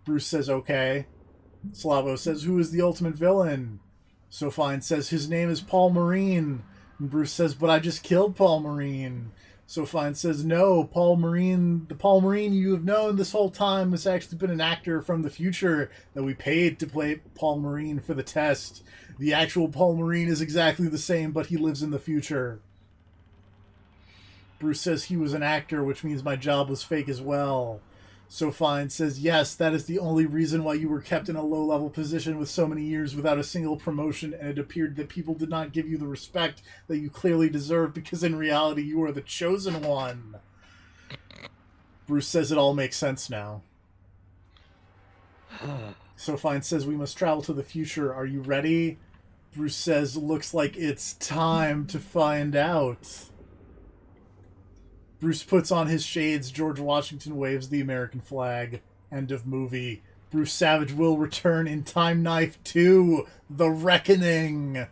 Bruce says, okay. Slavo says, who is the ultimate villain? So Fine says, his name is Paul Marine. And Bruce says, but I just killed Paul Marine. So Fine says, no, Paul Marine, the Paul Marine you have known this whole time has actually been an actor from the future that we paid to play Paul Marine for the test. The actual Paul Marine is exactly the same, but he lives in the future. Bruce says he was an actor, which means my job was fake as well. So Fine says, yes, that is the only reason why you were kept in a low-level position with so many years without a single promotion, and it appeared that people did not give you the respect that you clearly deserve, because in reality you are the chosen one. Bruce says it all makes sense now. So Fine says, we must travel to the future. Are you ready? Bruce says, looks like it's time to find out. Bruce puts on his shades. George Washington waves the American flag. End of movie. Bruce Savage will return in Time Knife 2, The Reckoning.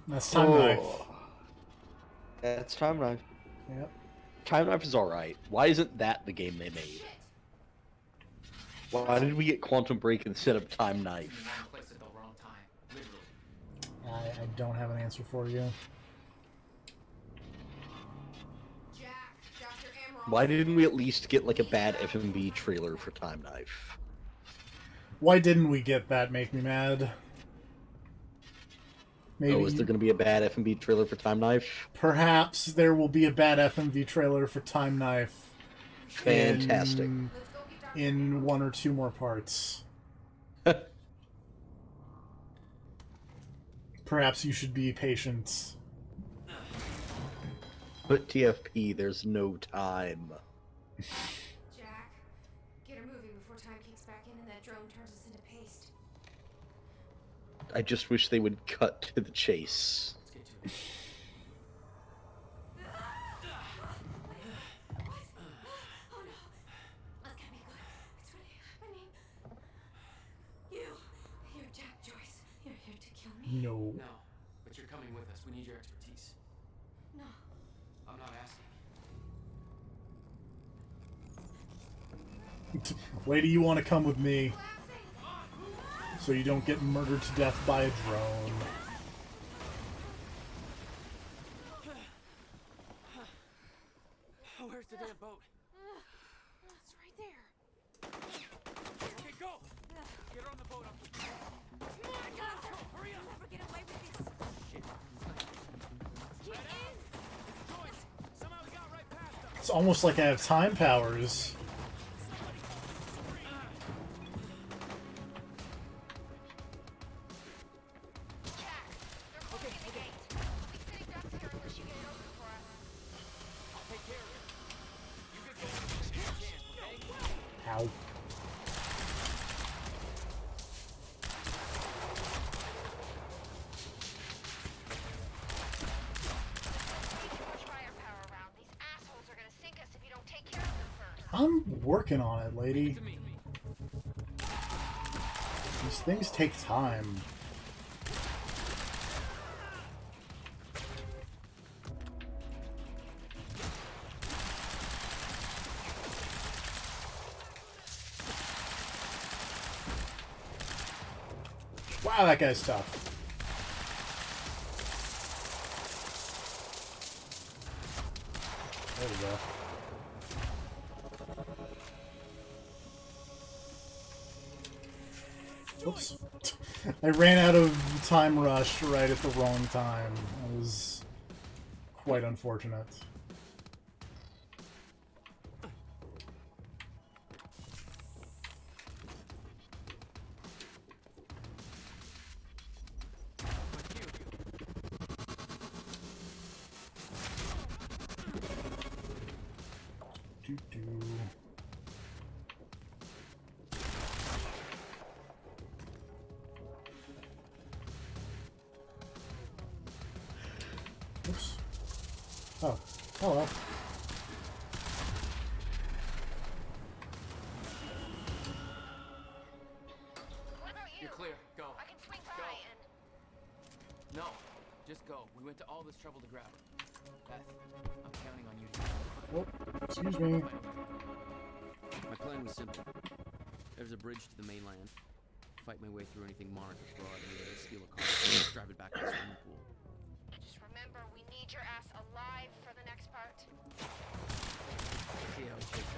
That's Time Knife. That's Time Knife. Yep. Time Knife is alright. Why isn't that the game they made? Why did we get Quantum Break instead of Time Knife? Wrong place at the wrong time. Literally. I don't have an answer for you. Jack, Dr. Emerald. Why didn't we at least get like a bad FMV trailer for Time Knife? Why didn't we get that? Make me mad. Maybe. Oh, is there going to be a bad FMV trailer for Time Knife? Perhaps there will be a bad FMV trailer for Time Knife. Fantastic. In one or two more parts. Perhaps you should be patient. But TFP, there's no time. Jack, get her moving before time kicks back in and that drone turns us into paste. I just wish they would cut to the chase. Let's get to it. Oh no. That's gonna be good. It's really happening. You're Jack Joyce. You're here to kill me. No. No, but you're coming with us. We need your expertise. No. I'm not asking. Lady, you want to come with me so you don't get murdered to death by a drone. Where's the damn boat? It's right there. Okay, go! Get her on the boat. Come on, hurry up. We'll never get away with this. Shit. Get in. Joyce! Somehow we got right past them. It's almost like I have time powers. Jack, they're closing the gate. We'll be sitting ducks here unless you get it open for us. I'll take care of it. You get going as soon as you can, okay? Ow. Too much firepower around. These assholes are gonna sink us if you don't take care of them first. I'm working on it, lady. To me. These things take time. Wow, that guy's tough. There we go. Oops. I ran out of time rush right at the wrong time. That was quite unfortunate. Doo-doo. Oops. Oh, hello. What about you? You're clear. Go. I can swing by Go. and... No, just go. We went to all this trouble to grab her. Beth, I'm counting on you to Oh, excuse me. My plan was simple. There's a bridge to the mainland. Fight my way through anything monitors brought and steal a car, drive it back to the swimming pool. Just remember, we need your ass alive for the next part. See how it shakes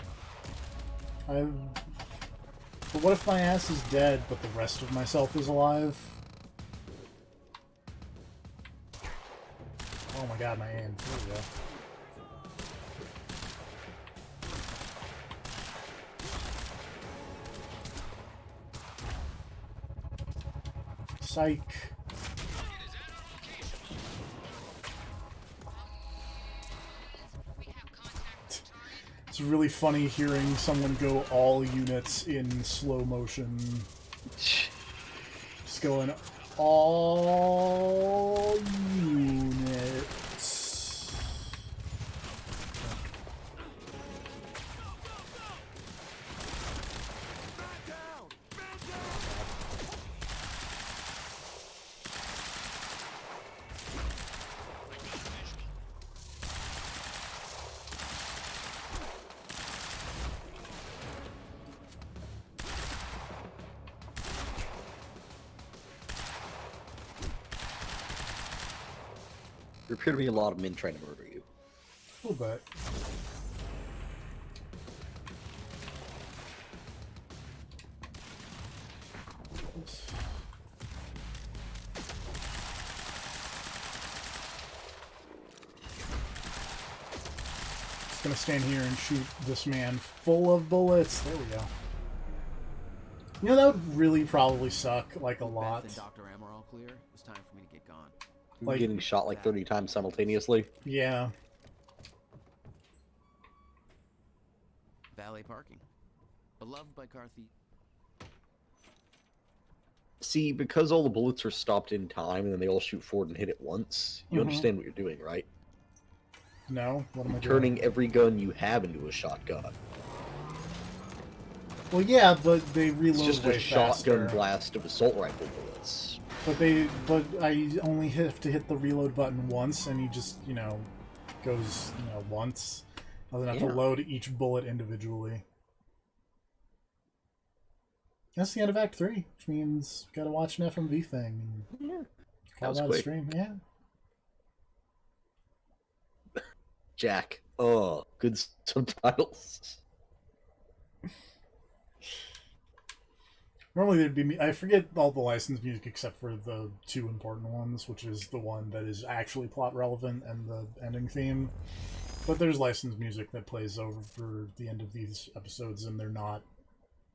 out. But what if my ass is dead, but the rest of myself is alive? Oh my god, my aim. There we go. Psych. It's It's really funny hearing someone go all units in slow motion. Just going all units. There appear to be a lot of men trying to murder you. A little bit. Just gonna stand here and shoot this man full of bullets. There we go. You know, that would really probably suck, like, a With lot. Beth and Dr. Amaral clear, it was time for me to get gone. Like- Getting shot like 30 times simultaneously. Yeah. Valet parking. Beloved by Carthy. See, because all the bullets are stopped in time and then they all shoot forward and hit at once, you Mhm. understand what you're doing, right? No? What am I doing? Turning every gun you have into a shotgun. Well, yeah, but they reload It's just way a shotgun faster. blast of assault rifle bullets. But I only have to hit the reload button once, and he just, you know, goes, you know, once. I don't have to Yeah. load each bullet individually. That's the end of Act 3, which means gotta watch an FMV thing. And Yeah. call was that a quick. stream, yeah. Jack. Oh, good subtitles. Normally there'd be I forget all the licensed music except for the two important ones, which is the one that is actually plot relevant and the ending theme. But there's licensed music that plays over for the end of these episodes, and they're not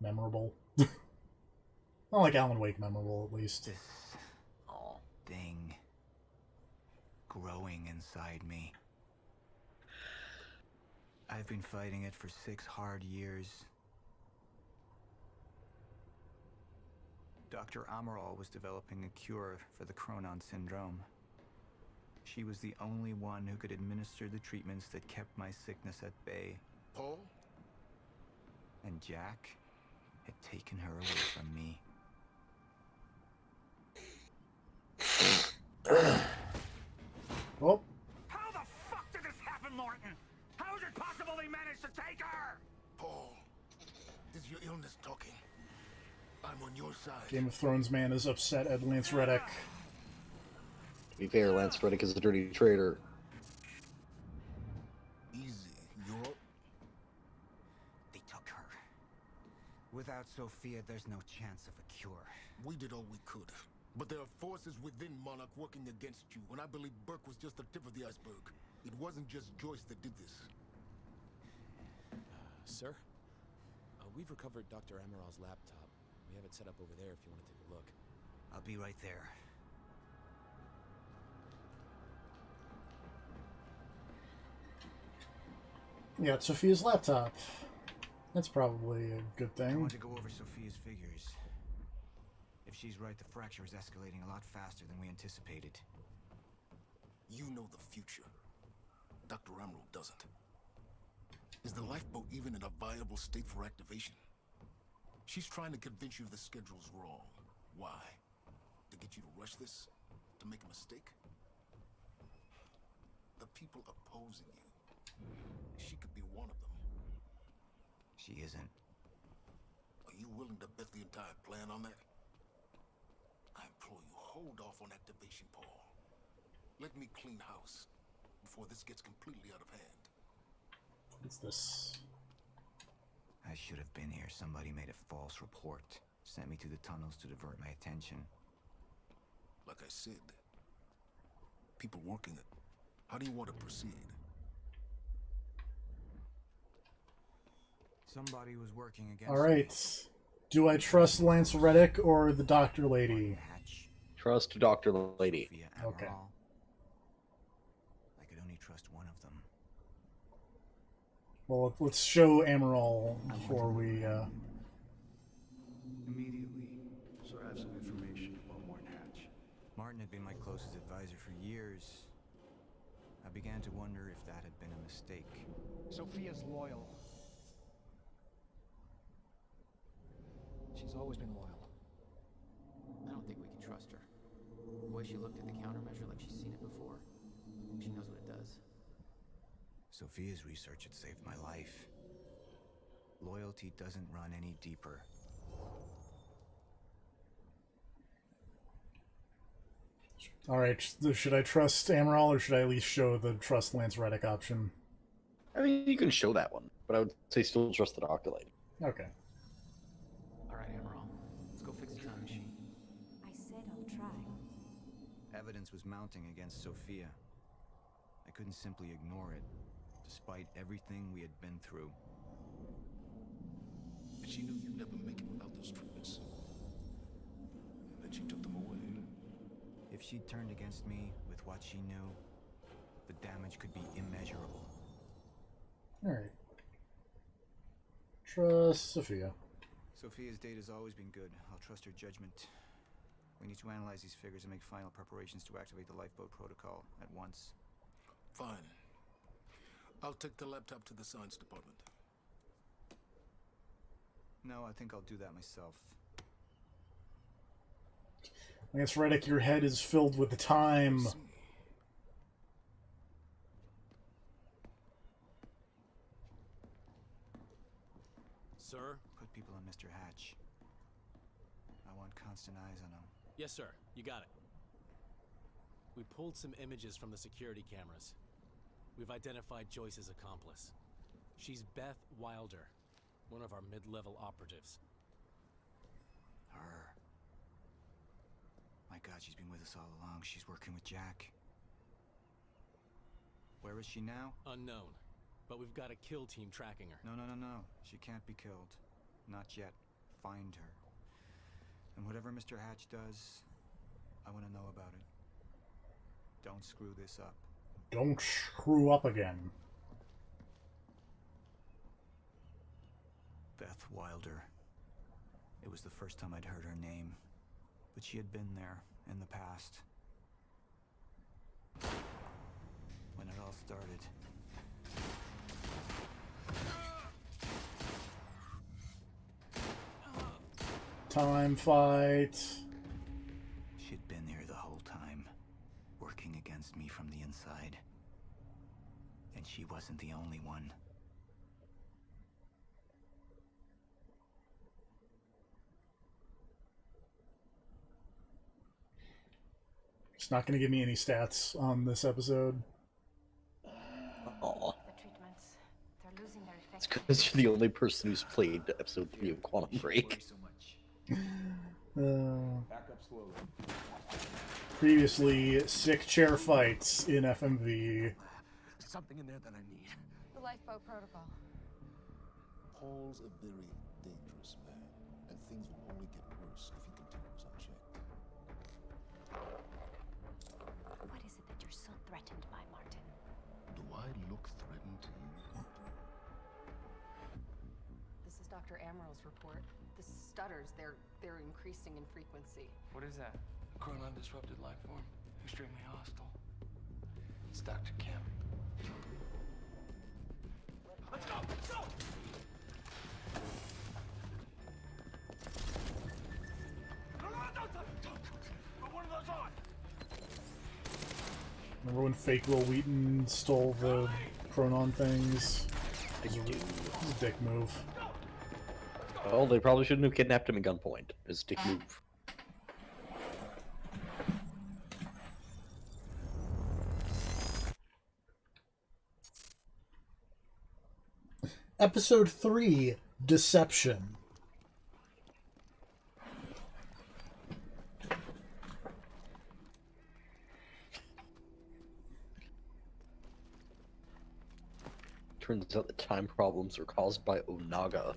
memorable. Not like Alan Wake memorable, at least. This thing growing inside me. I've been fighting it for 6 hard years. Dr. Amaral was developing a cure for the Cronon syndrome. She was the only one who could administer the treatments that kept my sickness at bay. Paul? And Jack had taken her away from me. Oh, How the fuck did this happen, Morton? How is it possible they managed to take her? Paul, this is your illness talking. I'm on your side. Game of Thrones man is upset at Lance Reddick. To be fair, Lance Reddick is a dirty traitor. Easy. You're... They took her. Without Sophia, there's no chance of a cure. We did all we could. But there are forces within Monarch working against you, and I believe Burke was just the tip of the iceberg. It wasn't just Joyce that did this. Sir? We've recovered Dr. Amaral's laptop. We have it set up over there if you want to take a look. I'll be right there. Yeah, it's Sophia's laptop. That's probably a good I thing. want to go over Sophia's figures. If she's right, the fracture is escalating a lot faster than we anticipated. You know the future. Dr. Amaral doesn't. Is the lifeboat even in a viable state for activation? She's trying to convince you the schedule's wrong. Why? To get you to rush this? To make a mistake? The people opposing you. She could be one of them. She isn't. Are you willing to bet the entire plan on that? I implore you, hold off on activation, Paul. Let me clean house before this gets completely out of hand. What is this? I should have been here. Somebody made a false report. Sent me to the tunnels to divert my attention. Like I said, people working it. How do you want to proceed? Somebody was working against Alright. Do I trust Lance Reddick or the Doctor Lady? Hatch, Trust Dr. Lady. Sophia Okay. Amaral. I could only trust one of them. Well, let's show Amaral before we. Immediately. So I have some information about Martin Hatch. Martin had been my closest advisor for years. I began to wonder if that had been a mistake. Sophia's loyal. She's always been loyal. I don't think we can trust her. The way she looked at the countermeasure like she's seen it before. She knows what it does. Sophia's research had saved my life. Loyalty doesn't run any deeper. All right, should I trust Amaral or should I at least show the trust Lance Reddick option? I mean, you can show that one, but I would say still trust the Doctor Lady. Okay. All right, Amaral. Let's go fix the time machine. I said I'll try. Evidence was mounting against Sophia. I couldn't simply ignore it, despite everything we had been through. But she knew you'd never make it without those treatments. And then she took them away. If she turned against me with what she knew, the damage could be immeasurable. All right. Trust Sophia. Sophia's date has always been good. I'll trust her judgment. We need to analyze these figures and make final preparations to activate the lifeboat protocol at once. Fine. I'll take the laptop to the science department. No, I think I'll do that myself. I guess, Reddick, your head is filled with time. Sir? Put people on Mr. Hatch. I want constant eyes on him. Yes, sir. You got it. We pulled some images from the security cameras. We've identified Joyce's accomplice. She's Beth Wilder, one of our mid-level operatives. Her. My God, she's been with us all along. She's working with Jack. Where is she now? Unknown. But we've got a kill team tracking her. No. She can't be killed. Not yet. Find her. And whatever Mr. Hatch does, I want to know about it. Don't screw this up. Don't screw up again. Beth Wilder. It was the first time I'd heard her name, but she had been there in the past. When it all started. Time fight. She'd been here the whole time, working against me from the inside. And she wasn't the only one. It's not going to give me any stats on this episode. Aw. The treatments, they're losing their effect. It's because you're the only person who's played episode 3 of Quantum Break. Back up slowly. Previously, sick chair fights in FMV. Something in there that I need. The lifeboat protocol. Paul's a very dangerous man, and things will only get worse if he continues unchecked. What is it that you're so threatened by, Martin? Do I look threatened to you? This is Dr. Amaral's report. The stutters, they're increasing in frequency. What is that? Chronon disrupted life form. Extremely hostile. It's Dr. Kim. Let's go! Let's go! Put one of those on! Remember when fake Will Wheaton stole the Chronon things? It was a dick move. Well, they probably shouldn't have kidnapped him at gunpoint. It's a dick move. Episode 3, Deception. Turns out the time problems are caused by Onaga.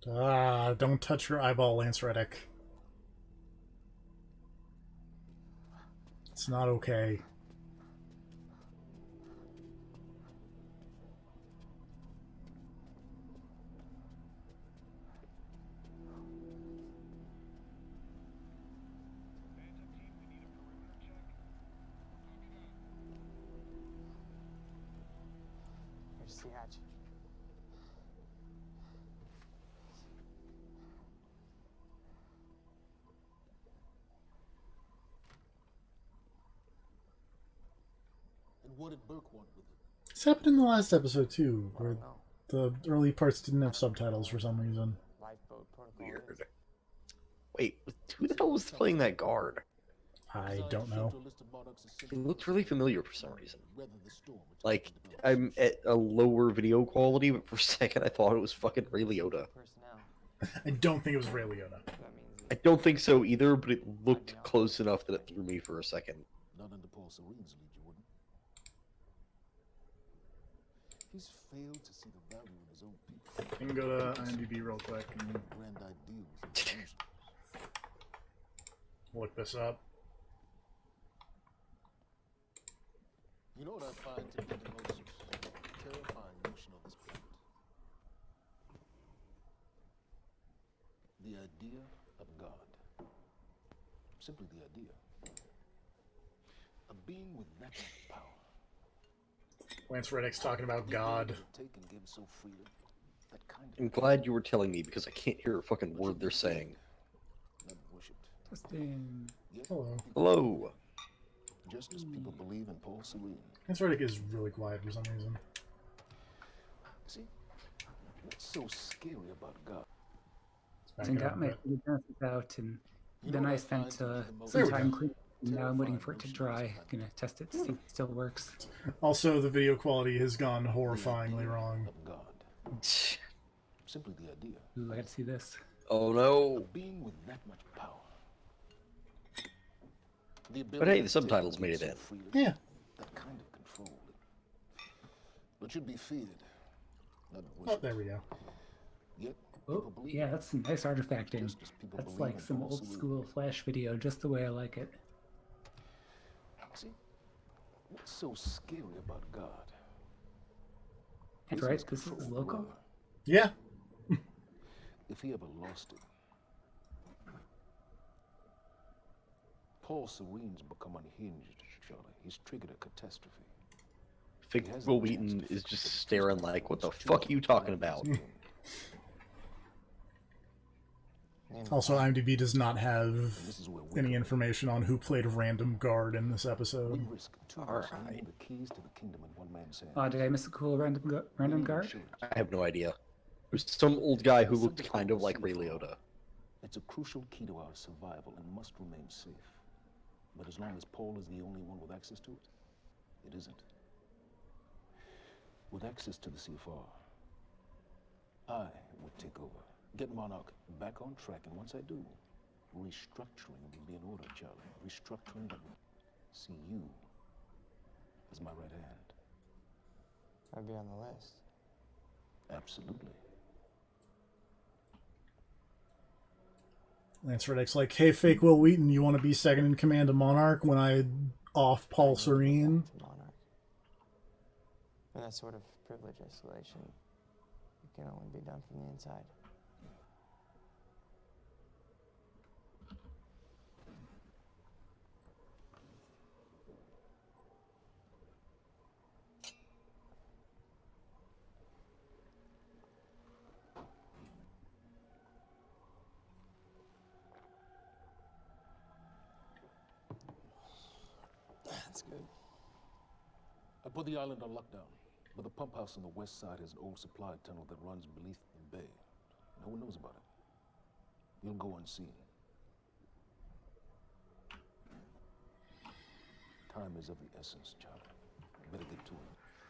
Ah, don't touch your eyeball, Lance Reddick. It's not okay. Here's the hatch. And what did Burke want with it? This happened in the last episode too, where the early parts didn't have subtitles for some reason. Lifeboat protocol. Weird. Wait, who the hell was playing that guard? I don't know. It looked really familiar for some reason. Like, I'm at a lower video quality, but for a second I thought it was fucking Ray Liotta. I don't think it was Ray Liotta. I don't think so either, but it looked close enough that it threw me for a second. Not under Paul Serene's lead, you wouldn't. He's failed to see the value in his own people. I can go to IMDb real quick and Grand ideals. look this up. You know what I find to be the most terrifying notion of this planet? The idea of God. Simply the idea. A being with that much power. Lance Reddick's talking about God. Take and give so freely. That kind of I'm glad you were telling me because I can't hear a fucking word they're saying. not worshipped. Testing. Hello. Hello. Just as people believe in Paul Serene. Lance Reddick is really quiet for some reason. See, what's so scary about God? I got my fingerprints out, and then I spent some There we time go. cleaning. Now I'm waiting for it to dry. Gonna test it to see if it still works. Also, the video quality has gone horrifyingly wrong. Simply the idea. Ooh, I gotta see this. Oh no. A being with that much power. But hey, the subtitles made it in. Yeah. That kind of control. But should be feared. Not Oh, worshipped. there we go. Yet, Oh, yeah, that's some nice artifacting. That's like some old school Flash video, just the way I like it. see, what's so scary about God? And right, this is local? Yeah. If he ever lost it. Paul Serene's become unhinged, Charlie. He's triggered a catastrophe. Fig Will Wheaton is just staring like, what the fuck are you talking about? Also, IMDb does not have any information on who played random guard in this episode. Alright. The keys to the kingdom in one man's hand. Oh, did I miss a cool random guard? I have no idea. There's some old guy who looked kind of like Ray Liotta. It's a crucial key to our survival and must remain safe. But as long as Paul is the only one with access to it, it isn't. With access to the CFR, I would take over. Get Monarch back on track, and once I do, restructuring will be in order, Charlie. Restructuring that will see you as my right hand. I'd be on the list. Absolutely. Lance Reddick's like, hey, fake Will Wheaton, you want to be second in command of Monarch when I off Paul Serene? Monarch. And that sort of privilege isolation, it can only be done from the inside. That's good. I put the island on lockdown, but the pump house on the west side has an old supply tunnel that runs beneath the bay. No one knows about it. You'll go unseen. Time is of the essence, Charlie. Better get to it.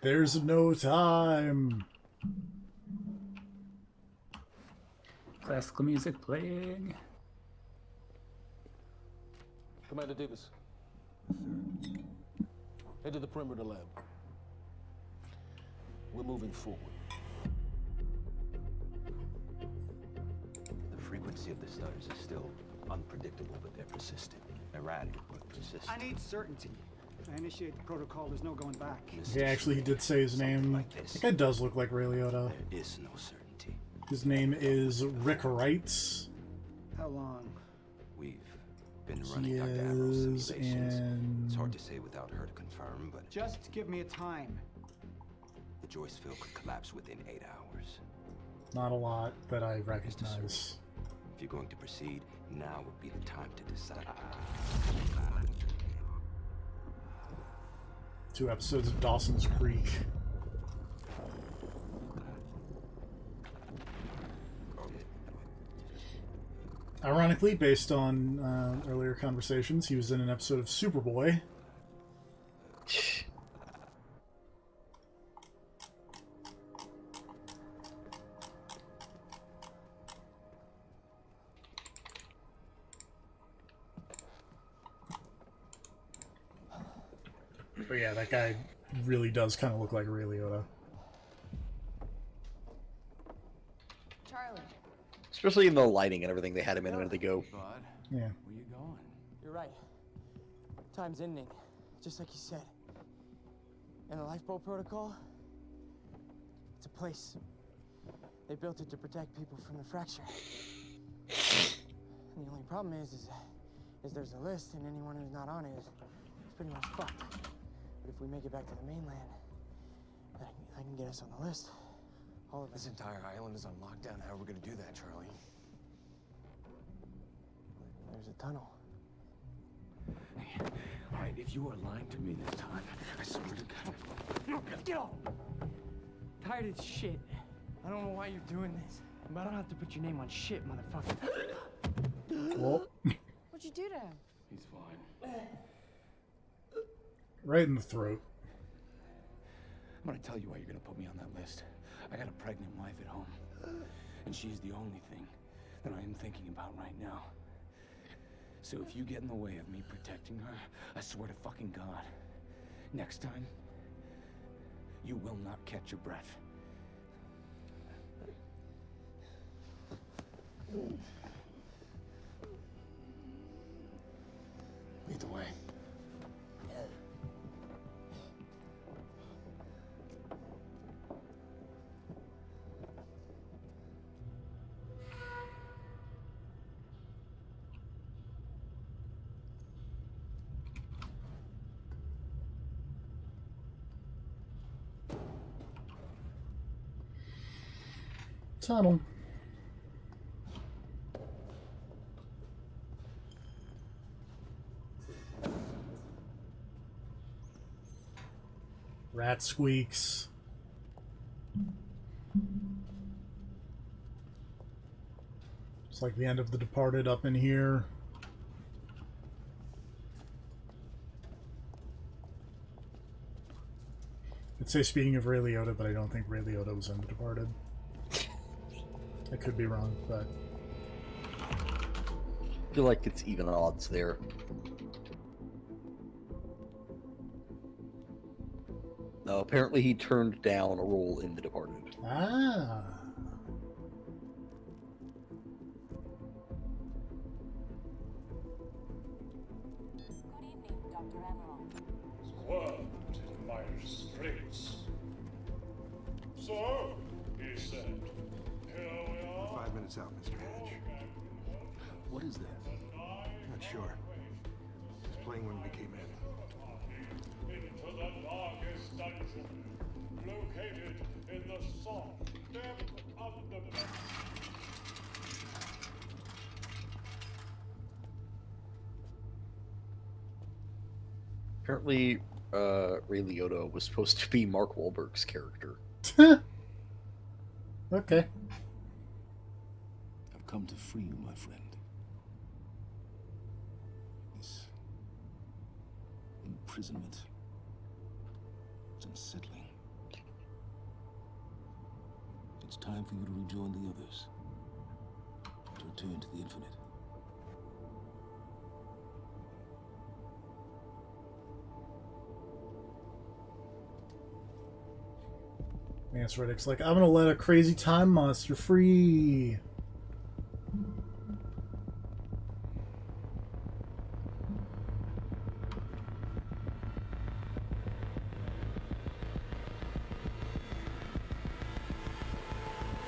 There's no time. Classical music playing. Commander Davis. Head to the perimeter lab. We're moving forward. frequency of the stutters is still unpredictable, but they're persistent. Erratic, but persistent. I need certainty. If I initiate the protocol, there's no going back. Yeah, actually, he did say his name. That guy does look like Ray Liotta. There is no certainty. His name is Rick Wrights. How long? We've been running Dr. Ambrose simulations. And It's hard to say without her to confirm, but Just give me a time. the Joyce field could collapse within 8 hours. not a lot that I recognize. If you're going to proceed, now would be the time to decide. 2 episodes of Dawson's Creek. Ironically, based on earlier conversations, he was in an episode of Superboy. But yeah, that guy really does kind of look like Ray Liotta. Charlie. Especially in the lighting and everything they had him in a minute ago. Bud, Yeah. where you going? You're right. Time's ending, just like you said. And the lifeboat protocol? It's a place. They built it to protect people from the fracture. And the only problem is there's a list, and anyone who's not on it is pretty much fucked. But if we make it back to the mainland, I can get us on the list. All of us. This entire island is on lockdown. How are we gonna do that, Charlie? There's a tunnel. Hey, all right, if you are lying to me this time, I swear to God. Get off! Tired of this shit. I don't know why you're doing this, but I don't have to put your name on shit, motherfucker. Well, What'd you do to him? He's fine. right in the throat. I'm gonna tell you why you're gonna put me on that list. I got a pregnant wife at home, and she's the only thing that I am thinking about right now. So if you get in the way of me protecting her, I swear to fucking God, next time, you will not catch your breath. Lead the way. Tunnel. Rat squeaks. It's like the end of The Departed up in here. I'd say speaking of Ray Liotta, but I don't think Ray Liotta was in The Departed. I could be wrong, but I feel like it's even odds there. No, apparently he turned down a role in The Departed. ah. Squirmed in my restraints. So, he said, here we are. 5 minutes out, Mr. Hatch. What is that? Not sure. It was playing when we came in. Into the darkest dungeon, located in the soft depth of the Apparently, Ray Liotta was supposed to be Mark Wahlberg's character. Okay. I've come to free you, my friend. This imprisonment is unsettling. It's time for you to rejoin the others. To return to the infinite. Lance Reddick's like, I'm gonna let a crazy time monster free.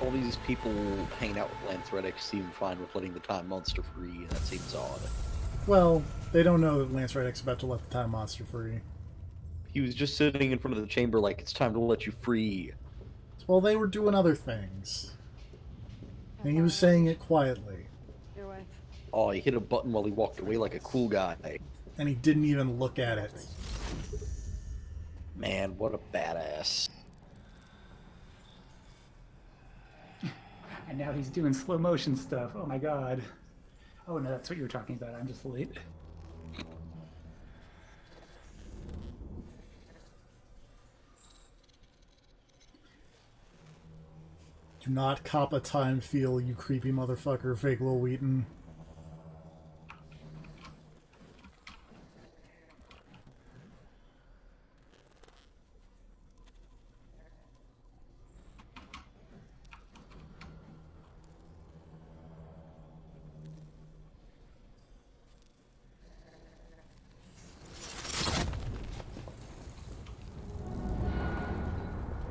all these people hanging out with Lance Reddick seem fine with letting the Time Monster free, and that seems odd. Well, they don't know that Lance Reddick's about to let the Time Monster free. He was just sitting in front of the chamber like, it's time to let you free. Well, they were doing other things. And he was saying it quietly. Your way. Oh, he hit a button while he walked away like a cool guy. And he didn't even look at it. Man, what a badass. And now he's doing slow motion stuff. Oh my god. Oh no, that's what you were talking about. I'm just late. Do not cop a time feel, you creepy motherfucker, fake Lil Wheaton.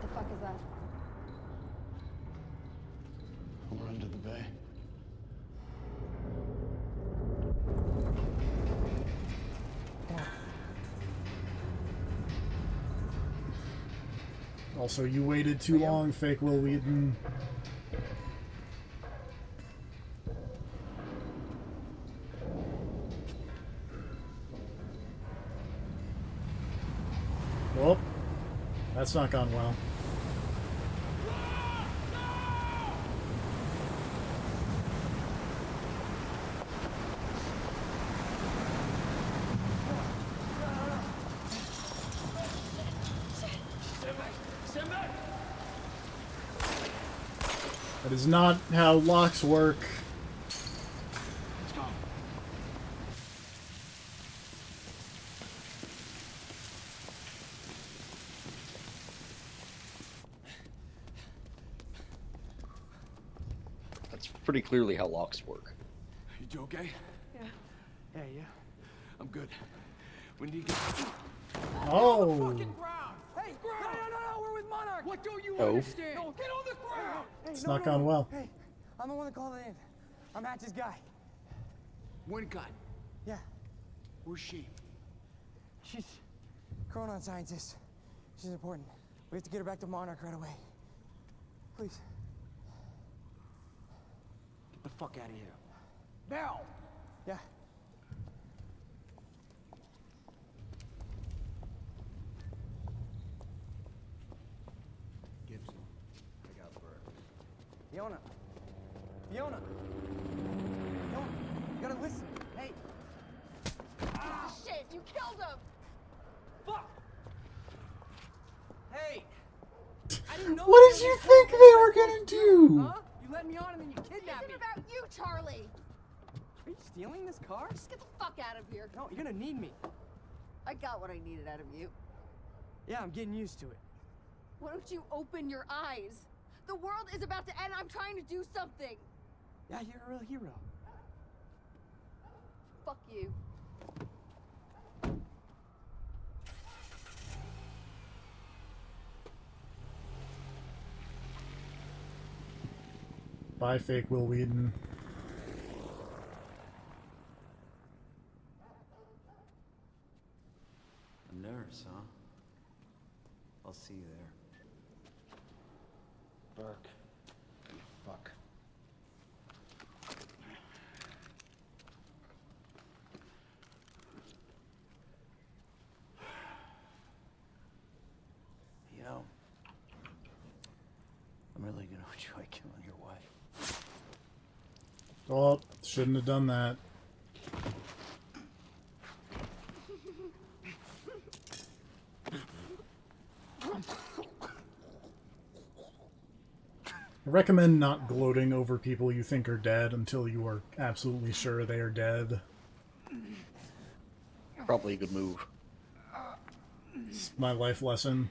The fuck is that? We're under the bay. Also, you waited too long, fake Lil Wheaton. Well, that's not gone well. That is not how locks work. That's pretty clearly how locks work. You okay? Yeah. Yeah. I'm good. We need to get... Oh. Hey, no, we're with Monarch. What don't you Oh. understand? No, get on the ground! Hey, It's not gone well. Hey, I'm the one that called it in. I'm Hatch's guy. Wincott, Yeah, where's she? she's Chronon scientist. She's important. We have to get her back to Monarch right away. Please. Get the fuck out of here. Now! Yeah. Gibson, I got Burke. Fiona. Fiona, you gotta listen. Hey. Shit, you killed him! Fuck! Hey! I didn't know What did you think they were gonna do? Huh? You let me on and then you kidnapped me. This is about you, Charlie! Are you stealing this car? Just get the fuck out of here. No, you're gonna need me. I got what I needed out of you. Yeah, I'm getting used to it. Why don't you open your eyes? The world is about to end. I'm trying to do something. Yeah, you're a real hero. Fuck you. Bye, fake Will Wheaton. A nurse, huh? I'll see you there. Burke. Fuck. You know, I'm really gonna enjoy killing your wife. Oh, shouldn't have done that. I recommend not gloating over people you think are dead until you are absolutely sure they are dead. Probably a good move. It's my life lesson.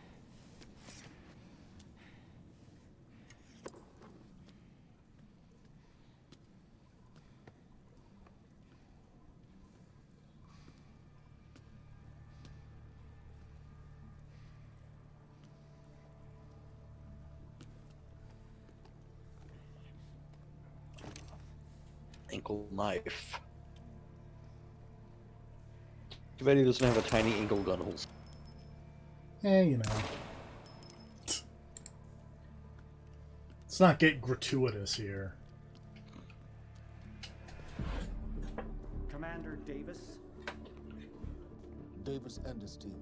surgical knife. Too bad he doesn't have a tiny angle gun holster. You know. Let's not get gratuitous here. Commander Davis? Davis and his team.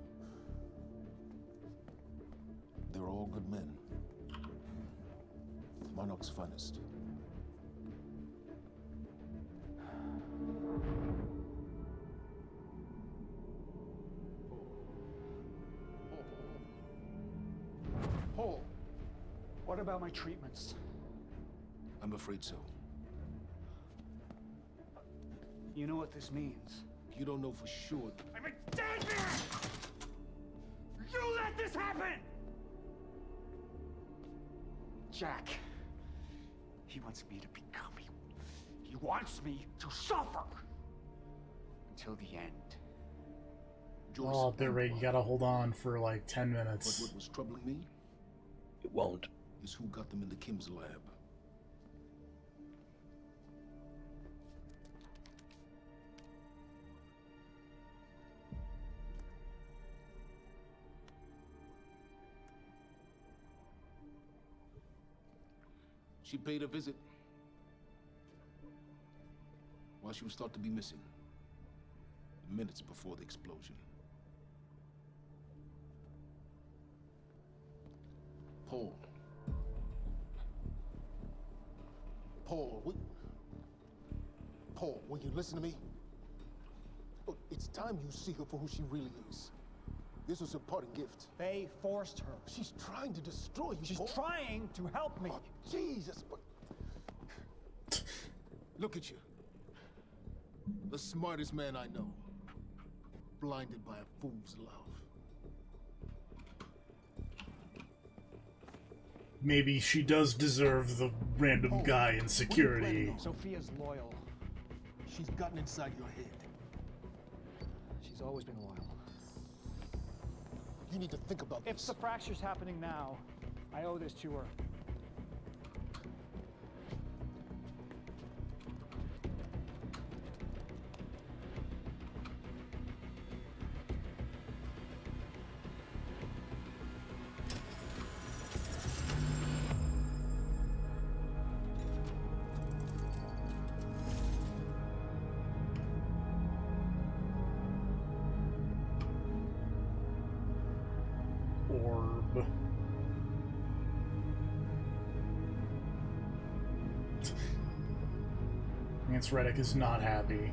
They're all good men. Monarch's finest. Paul, what about my treatments? I'm afraid so. You know what this means? You don't know for sure. I'm a dead man! You let this happen! Jack, he wants me to become you. He wants me to suffer until the end. Oh, bit rate, you gotta hold on for like 10 minutes. But what was troubling me? It won't. Is who got them in the Kim's lab. She paid a visit while she was thought to be missing, minutes before the explosion. Paul. Paul, will you listen to me? Look, it's time you see her for who she really is. This was her parting gift. They forced her. She's trying to destroy you, She's Paul. trying to help me. Oh, Jesus, but... Look at you. The smartest man I know. Blinded by a fool's love. Maybe she does deserve the random guy in security. Sophia's loyal. She's gotten inside your head. She's always been loyal. You need to think about If this. the fracture's happening now, I owe this to her. Orb. Lance Reddick is not happy.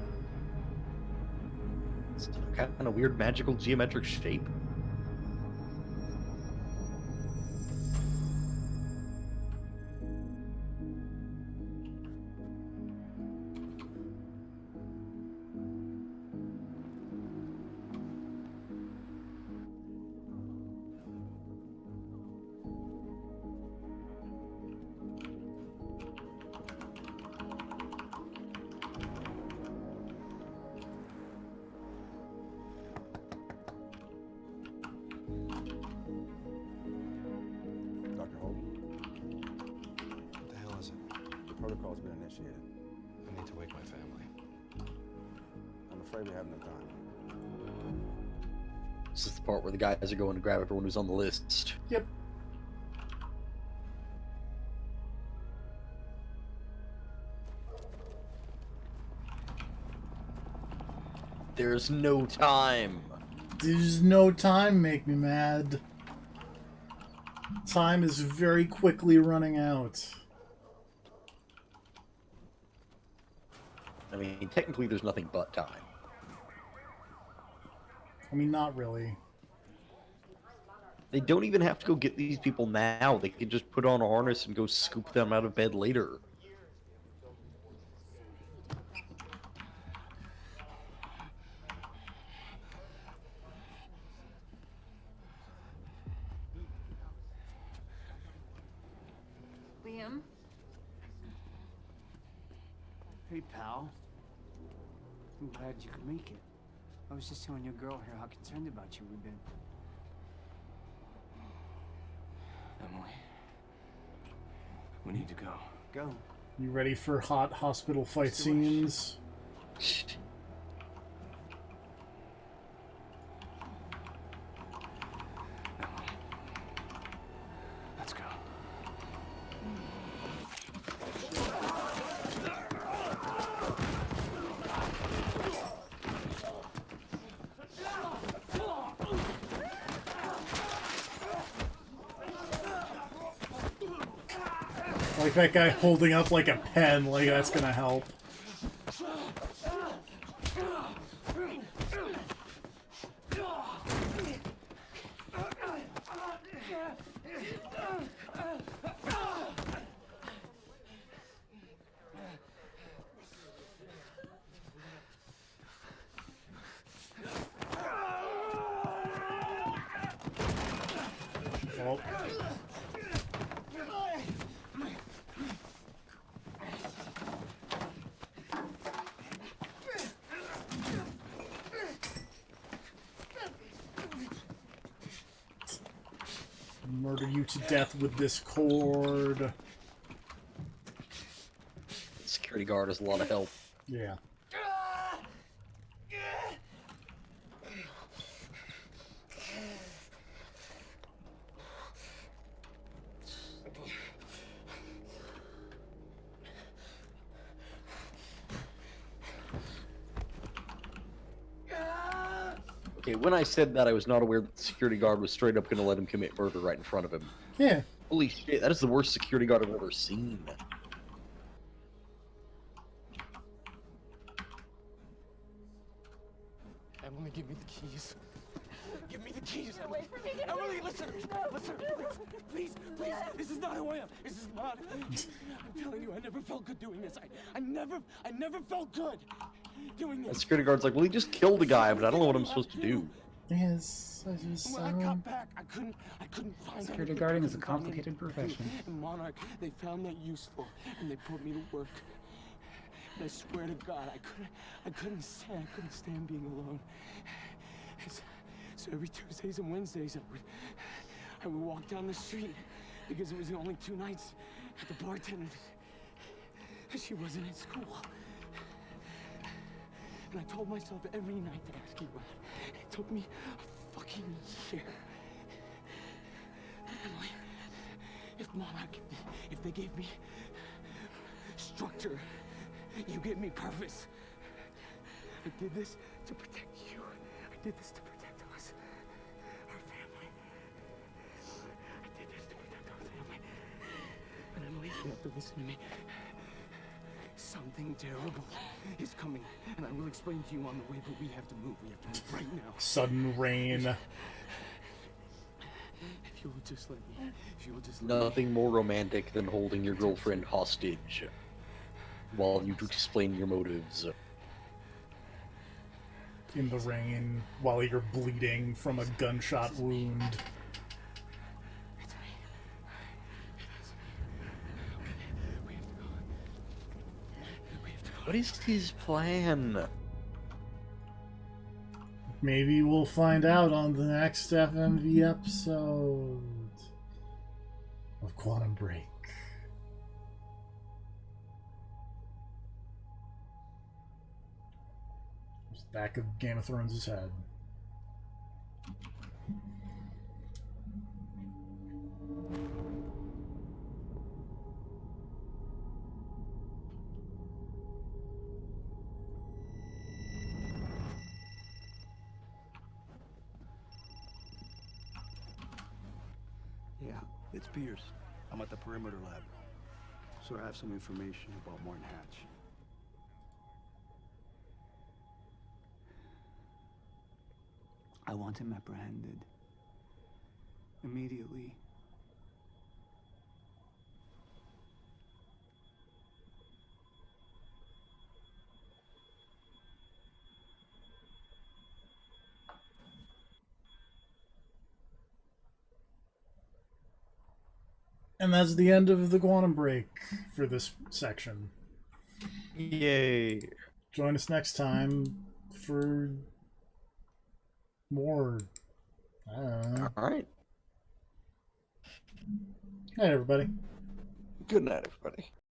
It's kind of weird magical geometric shape. Dr. Hogan? What the hell is it? The protocol's been initiated. I need to wake my family. I'm afraid we have no time. This is the part where the guys are going to grab everyone who's on the list. Yep. There's no time. There's no time, make me mad. Time is very quickly running out. I mean, technically there's nothing but time. I mean, not really. They don't even have to go get these people now. They can just put on a harness and go scoop them out of bed later. Liam? Hey, pal. I'm glad you could make it. I was just telling your girl here how concerned about you we've been. Emily. We need to go. Go? You ready for hot hospital fight scenes? Let's go. Like that guy holding up like a pen, like that's gonna help. Oh. Murder you to death with this cord. Security guard is a lot of help. Yeah. Okay, when I said that, I was not aware that the security guard was straight up going to let him commit murder right in front of him. Yeah. Holy shit, that is the worst security guard I've ever seen. Emily, give me the keys. Give me the keys. Emily, Emily, listen. Listen, please, please. This is not who I am. This is not. I'm telling you, I never felt good doing this. I never felt good doing The this. security guard's like, well, he just killed a guy, but I don't know what I'm supposed to do. Yes, I just. When I got back, I couldn't find Security anything. guarding I is a couldn't find complicated anything. profession. And Monarch, they found that useful, and they put me to work. And I swear to God, I couldn't stand being alone. So every Tuesdays and Wednesdays, I would walk down the street because it was the only 2 nights at the bartender. She wasn't in school. And I told myself every night to ask you out. It took me a fucking year. Emily, if Monarch, if they gave me structure, you gave me purpose. I did this to protect you. I did this to protect us. Our family. I did this to protect our family. And Emily, you have to listen to me. Something terrible is coming, and I will explain to you on the way, but we have to move. We have to move right now. Sudden rain. If you will just let me. If you will just let me. Nothing more romantic than holding your girlfriend hostage while you explain your motives. In the rain, while you're bleeding from a gunshot wound. What is his plan? Maybe we'll find out on the next FMV episode of Quantum Break. There's the back of Game of Thrones' head. Yeah, it's Pierce. I'm at the perimeter lab. So I have some information about Martin Hatch. I want him apprehended. Immediately. And that's the end of the Quantum Break for this section. Yay. Join us next time for more. I don't know. Alright. Hey, everybody. Good night, everybody.